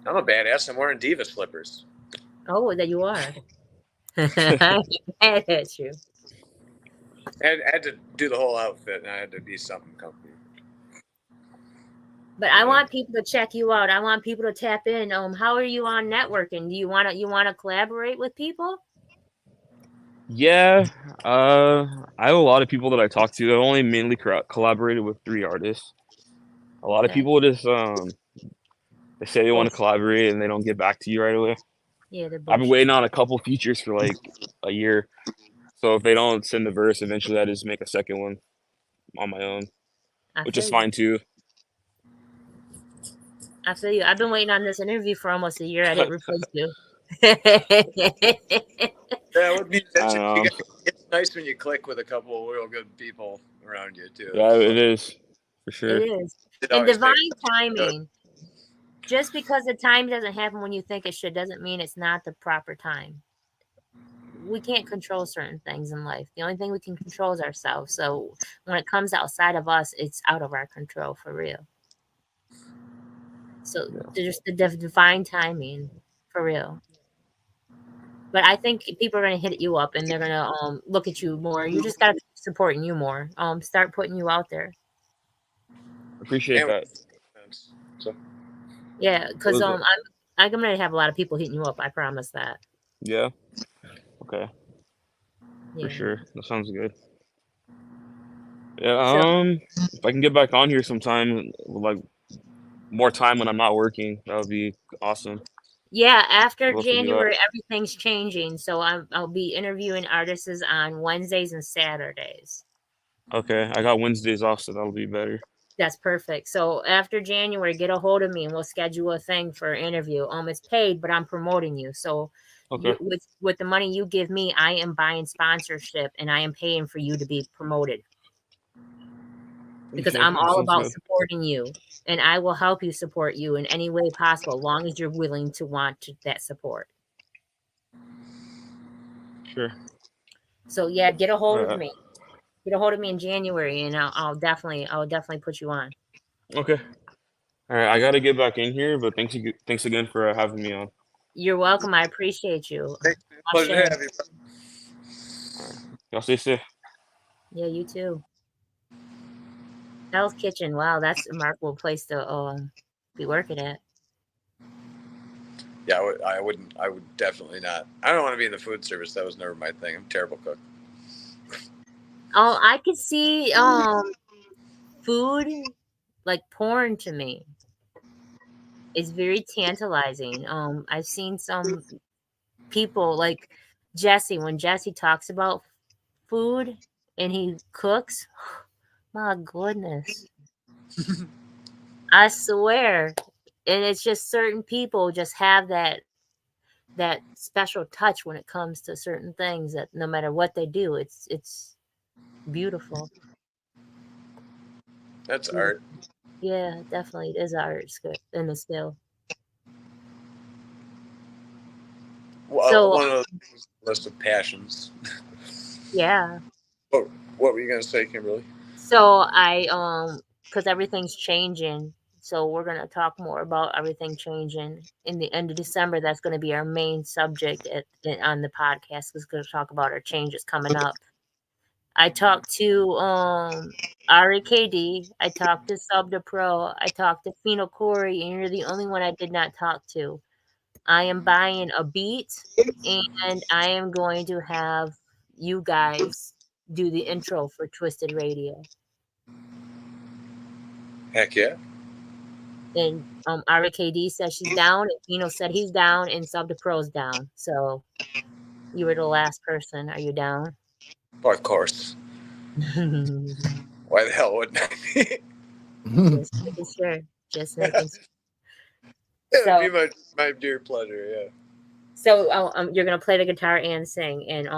I'm a badass. I'm wearing diva slippers. Oh, that you are. That's true. I had to do the whole outfit, and I had to be something comfy. But I want people to check you out. I want people to tap in. How are you on networking? Do you want to collaborate with people? Yeah, I have a lot of people that I talk to. I've only mainly collaborated with 3 artists. A lot of Okay. people just they say they want to Bullshit. collaborate and they don't get back to you right away. Yeah, they're I've been bullshit. waiting on a couple features for like a year. So if they don't send the verse, eventually I just make a second one on my own, which is fine too. I feel you. I've been waiting on this interview for almost a year. I didn't replace you. Yeah, with musicians, know. it's nice when you click with a couple of real good people around you too. Yeah, So it is for sure. It is. it And always divine takes timing. Just because the time doesn't happen when you think it should doesn't mean it's not the proper time. We can't control certain things in life. The only thing we can control is ourselves. So when it comes outside of us, it's out of our control for real. So there's the divine timing for real. But I think people are going to hit you up and they're going to look at you more. You just got to keep supporting you more. Start putting you out there. Appreciate that. So, yeah, because I'm going to have a lot of people hitting you up. I promise that. Yeah. Okay. Yeah. For sure. That sounds good. Yeah. If I can get back on here sometime, like more time when I'm not working, that would be awesome. Yeah, after I'd love to do that. January, everything's changing. So I'll be interviewing artists on Wednesdays and Saturdays. Okay, I got Wednesdays off, so that'll be better. That's perfect. So after January, get a hold of me and we'll schedule a thing for an interview. It's paid, but I'm promoting you. So Okay. with the money you give me, I am buying sponsorship and I am paying for you to be promoted. Because Okay, I'm all about good. supporting you. And I will help you support you in any way possible, as long as you're willing to want that support. Sure. So yeah, get a hold of me. Get a hold of me in January, and I'll definitely put you on. Okay. All right, I gotta get back in here, but thanks again for having me on. You're welcome. I appreciate you. Pleasure to have you. All right. Y'all stay safe. Yeah, you too. Hell's Kitchen. Wow, that's a remarkable place to be working at. Yeah, I would definitely not. I don't want to be in the food service. That was never my thing. I'm a terrible cook. Oh, I could see food like porn to me. It's very tantalizing. I've seen some people like Jesse, when Jesse talks about food and he cooks, my goodness. I swear. And it's just certain people just have that special touch when it comes to certain things, that no matter what they do, it's beautiful. That's art. Yeah, definitely. It is art in the skill. Well, So one of the list of passions. yeah. What were you gonna say, Kimberly? So because everything's changing, so we're gonna talk more about everything changing in the end of December. That's going to be our main subject on the podcast. We're going to talk about our changes coming up. I talked to RAKD, I talked to Sub to Pro, I talked to Fino Corey, and you're the only one I did not talk to. I am buying a beat, and I am going to have you guys do the intro for Twisted Radio. Heck yeah. And RAKD says she's down, and Fino said he's down, and Sub to Pro's down. So you were the last person. Are you down? Well, of course. Why the hell wouldn't I be? Just making sure. Just making sure. It'd be my dear pleasure, yeah. So you're gonna play the guitar and sing, and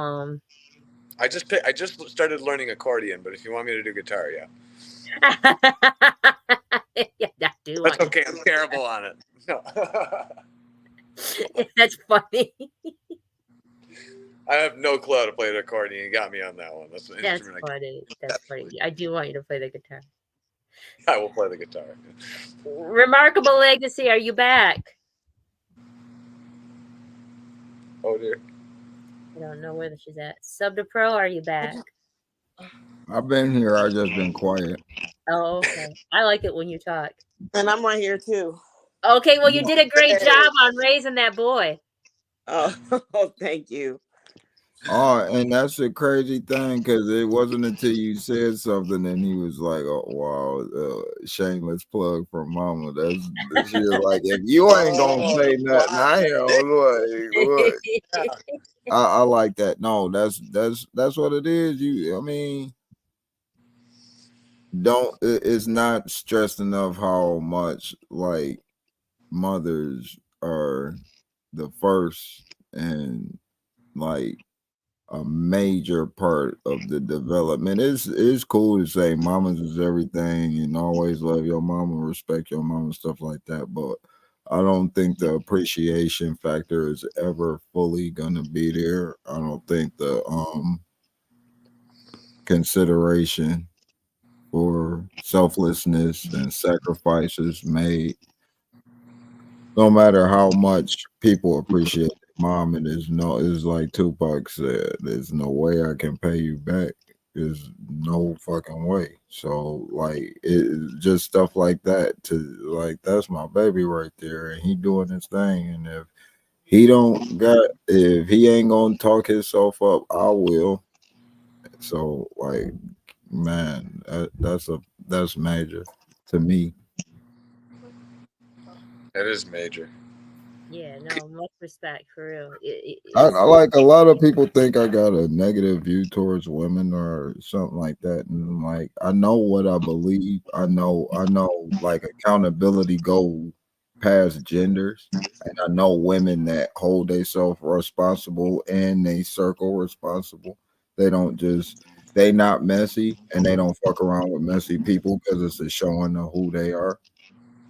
I just started learning accordion, but if you want me to do guitar, yeah. Yeah, I do. That's okay. I'm terrible on it. No. That's funny. I have no clue how to play the accordion. You got me on that one. That's an That's instrument funny. That's funny. I do want you to play the guitar. I will play the guitar. Remarkable Legacy, are you back? Oh dear. I don't know where she's at. Sub to Pro, are you back? I've been here. I just been quiet. Oh, okay. I like it when you talk. And I'm right here too. Okay, well, you did a great job on raising that boy. Oh, thank you. Oh, and that's a crazy thing because it wasn't until you said something and he was like, "Oh wow, shameless plug from Mama." She was like, "If you ain't gonna say nothing, I ain't look." I like that. No, that's what it is. I mean, it's not stressed enough how much like mothers are the first and like a major part of the development. It's cool to say mamas is everything and always love your mama, respect your mama, stuff like that. But I don't think the appreciation factor is ever fully gonna be there. I don't think the consideration for selflessness and sacrifices made, no matter how much people appreciate mom, and is like Tupac said, there's no way I can pay you back. There's no fucking way. So like it just stuff like that to like that's my baby right there and he doing his thing. And if he ain't gonna talk himself up, I will. So like man, that's major to me. That is major. Yeah, no, much respect for real. I like a lot of people think I got a negative view towards women or something like that. And I'm like, I know what I believe. I know like accountability go past genders. And I know women that hold themselves responsible and they circle responsible. They don't just they not messy and they don't fuck around with messy people because it's a showing of who they are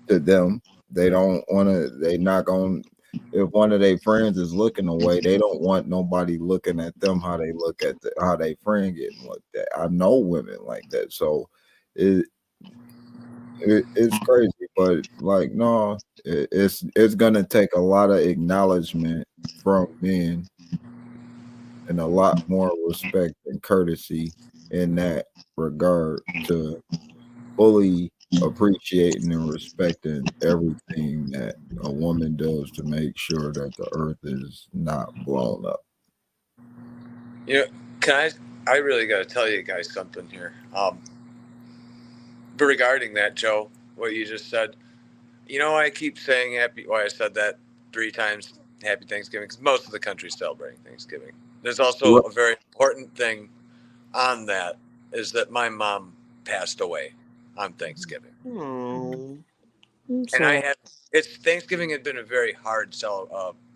to them. They don't wanna they not gonna if one of their friends is looking away, they don't want nobody looking at them how they look at how they friend getting looked at. I know women like that, so it, it's crazy, but like no, it's gonna take a lot of acknowledgement from men and a lot more respect and courtesy in that regard to fully appreciating and respecting everything that a woman does to make sure that the earth is not blown up. You know, I really got to tell you guys something here. Regarding that, Joe, what you just said. I keep saying happy. Why I said that 3 times. Happy Thanksgiving, because most of the country's celebrating Thanksgiving. There's also Right. a very important thing on that is that my mom passed away on Thanksgiving. Oh, And Thanksgiving had been a very hard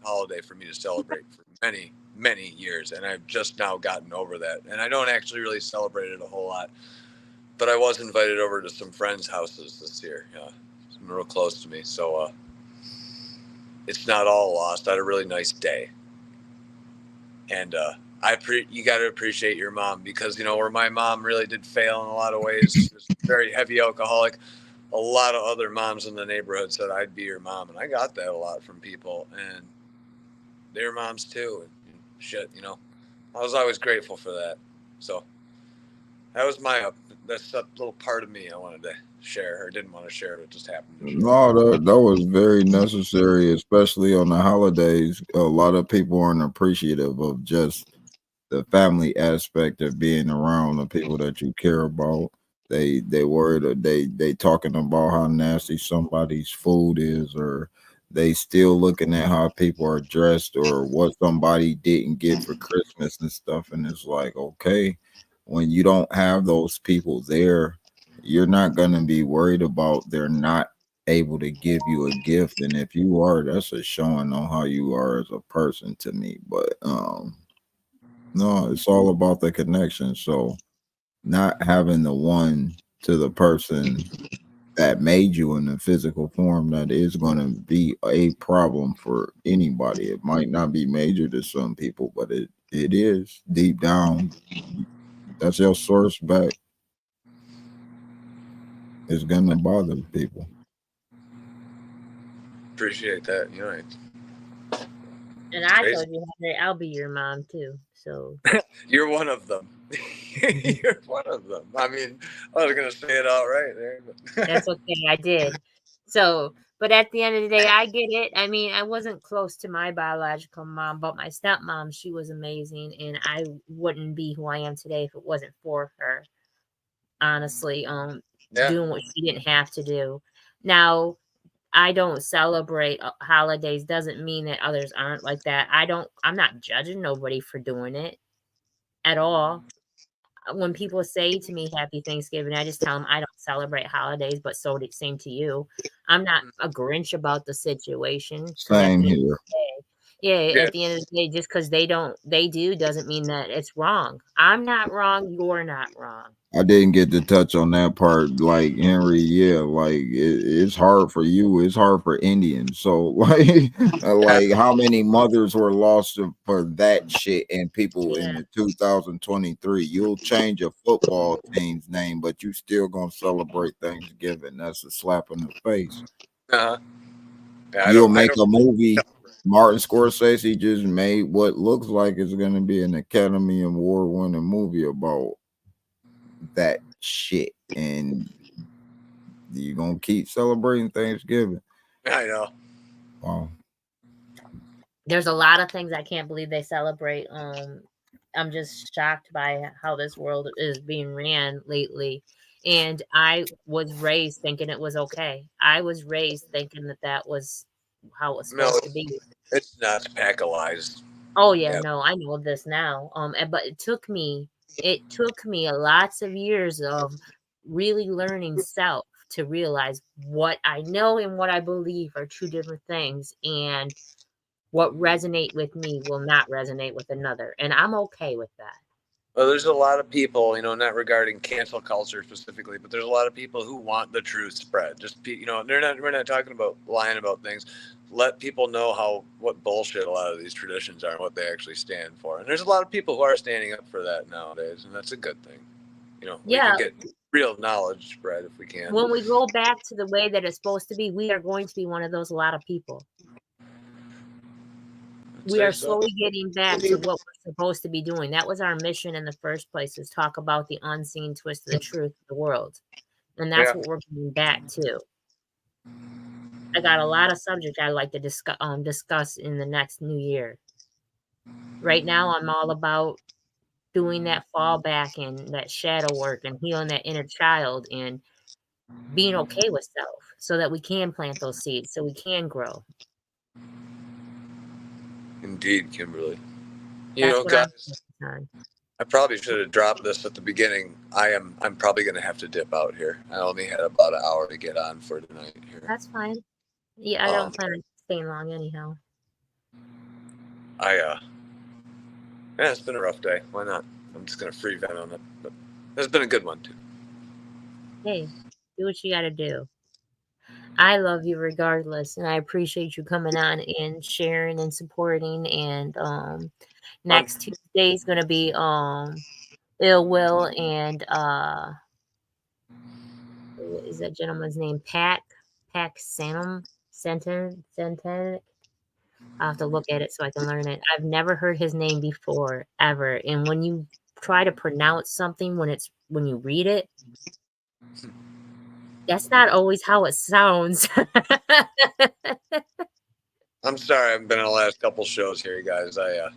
holiday for me to celebrate for many, many years. And I've just now gotten over that. And I don't actually really celebrate it a whole lot, but I was invited over to some friends' houses this year. Some real close to me. So, it's not all lost. I had a really nice day. And, you got to appreciate your mom because, where my mom really did fail in a lot of ways, she was a very heavy alcoholic. A lot of other moms in the neighborhood said I'd be your mom, and I got that a lot from people, and they're moms too, and shit. I was always grateful for that. So that was that's a little part of me I wanted to share, or didn't want to share, but it just happened to share. No, that was very necessary, especially on the holidays. A lot of people aren't appreciative of just the family aspect of being around the people that you care about. They worried or they talking about how nasty somebody's food is, or they still looking at how people are dressed or what somebody didn't get for Christmas and stuff. And it's like, okay, when you don't have those people there, you're not gonna be worried about they're not able to give you a gift. And if you are, that's a showing on how you are as a person to me. But no, it's all about the connection. So not having the one to the person that made you in a physical form, that is going to be a problem for anybody. It might not be major to some people, but it is deep down. That's your source back. It's going to bother people. Appreciate that. And I told you, Henry, I'll be your mom too. So you're one of them. You're one of them. I mean, I was gonna say it outright there, but that's okay. I did. So, but at the end of the day, I get it. I mean, I wasn't close to my biological mom, but my stepmom, she was amazing, and I wouldn't be who I am today if it wasn't for her. Honestly, doing what she didn't have to do. Now, I don't celebrate holidays doesn't mean that others aren't like that. I'm not judging nobody for doing it at all. When people say to me happy Thanksgiving, I just tell them I don't celebrate holidays, but same to you. I'm not a Grinch about the situation, because at Same the end of here. the day, at the end of the day, just because they do doesn't mean that it's wrong. I'm not wrong, you're not wrong. I didn't get to touch on that part, like Henry. Yeah, like it's hard for you. It's hard for Indians. So, like how many mothers were lost for that shit? And people in the 2023, you'll change a football team's name, but you still gonna celebrate Thanksgiving. That's a slap in the face. yeah, You'll make a movie. Martin Scorsese just made what looks like it's gonna be an Academy Award-winning movie about that shit, and you're gonna keep celebrating Thanksgiving. I know. Wow. There's a lot of things I can't believe they celebrate. I'm just shocked by how this world is being ran lately. And I was raised thinking it was okay. I was raised thinking that was how it was supposed to be. It's not packalized. Oh yeah, no, I know this now. But it took me lots of years of really learning self to realize what I know and what I believe are two different things, and what resonate with me will not resonate with another, and I'm okay with that. Well, there's a lot of people, not regarding cancel culture specifically, but there's a lot of people who want the truth spread. Just, we're not talking about lying about things. Let people know what bullshit a lot of these traditions are and what they actually stand for. And there's a lot of people who are standing up for that nowadays, and that's a good thing. We can get real knowledge spread if we can. When we go back to the way that it's supposed to be, we are going to be one of those a lot of people. We are slowly getting back to what we're supposed to be doing. That was our mission in the first place, is talk about the unseen twist of the truth of the world. And that's what we're getting back to. I got a lot of subjects I'd like to discuss in the next new year. Right now, I'm all about doing that fallback and that shadow work and healing that inner child and being okay with self so that we can plant those seeds, so we can grow. Indeed, Kimberly. Guys, I probably should have dropped this at the beginning. I'm probably going to have to dip out here. I only had about an hour to get on for tonight here. That's fine. Yeah, I don't plan on staying long anyhow. It's been a rough day. Why not? I'm just going to free vent on it. But it's been a good one, too. Hey, do what you got to do. I love you regardless, and I appreciate you coming on and sharing and supporting. And next Tuesday is going to be Ill Will and what is that gentleman's name? Pac Sanum Senten. I'll have to look at it so I can learn it. I've never heard his name before, ever. And when you try to pronounce something when you read it, that's not always how it sounds. I'm sorry, I've been in the last couple shows here, guys. I've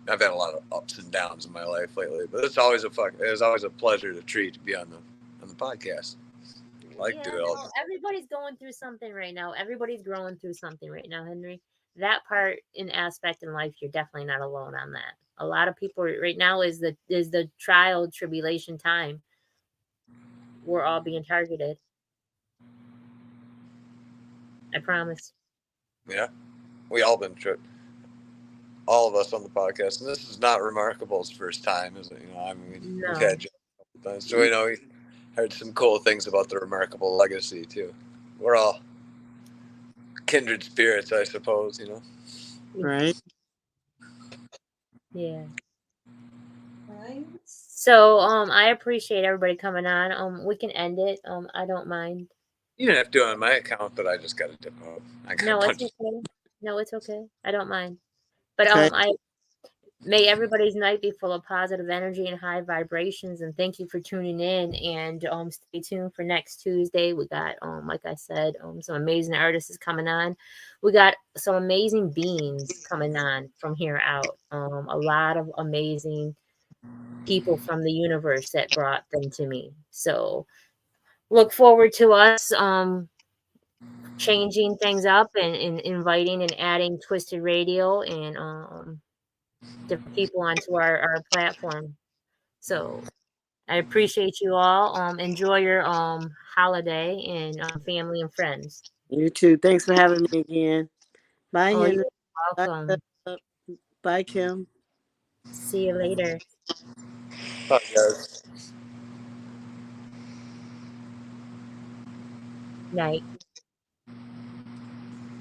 had a lot of ups and downs in my life lately, but it's always a pleasure to be on the podcast. Everybody's going through something right now. Everybody's growing through something right now, Henry. That part in aspect in life, you're definitely not alone on that. A lot of people right now is the trial tribulation time. We're all being targeted. I promise. Yeah, we all been tripped. All of us on the podcast, and this is not Remarkable's first time, is it? No. We've had John, so heard some cool things about the remarkable legacy too. We're all kindred spirits, I suppose, you know. Right. Yeah. So I appreciate everybody coming on. We can end it. I don't mind. You didn't have to do it on my account, but I just got to dip out. I got No, a it's bunch. okay. No, it's okay. I don't mind. But Okay. I may everybody's night be full of positive energy and high vibrations. And thank you for tuning in. And stay tuned for next Tuesday. We got like I said, some amazing artists coming on. We got some amazing beings coming on from here out. A lot of amazing people from the universe that brought them to me. So look forward to us changing things up and inviting and adding Twisted Radio and different people onto our platform. So I appreciate you all. Enjoy your holiday and family and friends. You too. Thanks for having me again. Bye, Oh, Henry. you're Bye, welcome. bye, Kim. See you later. Bye, guys. Night.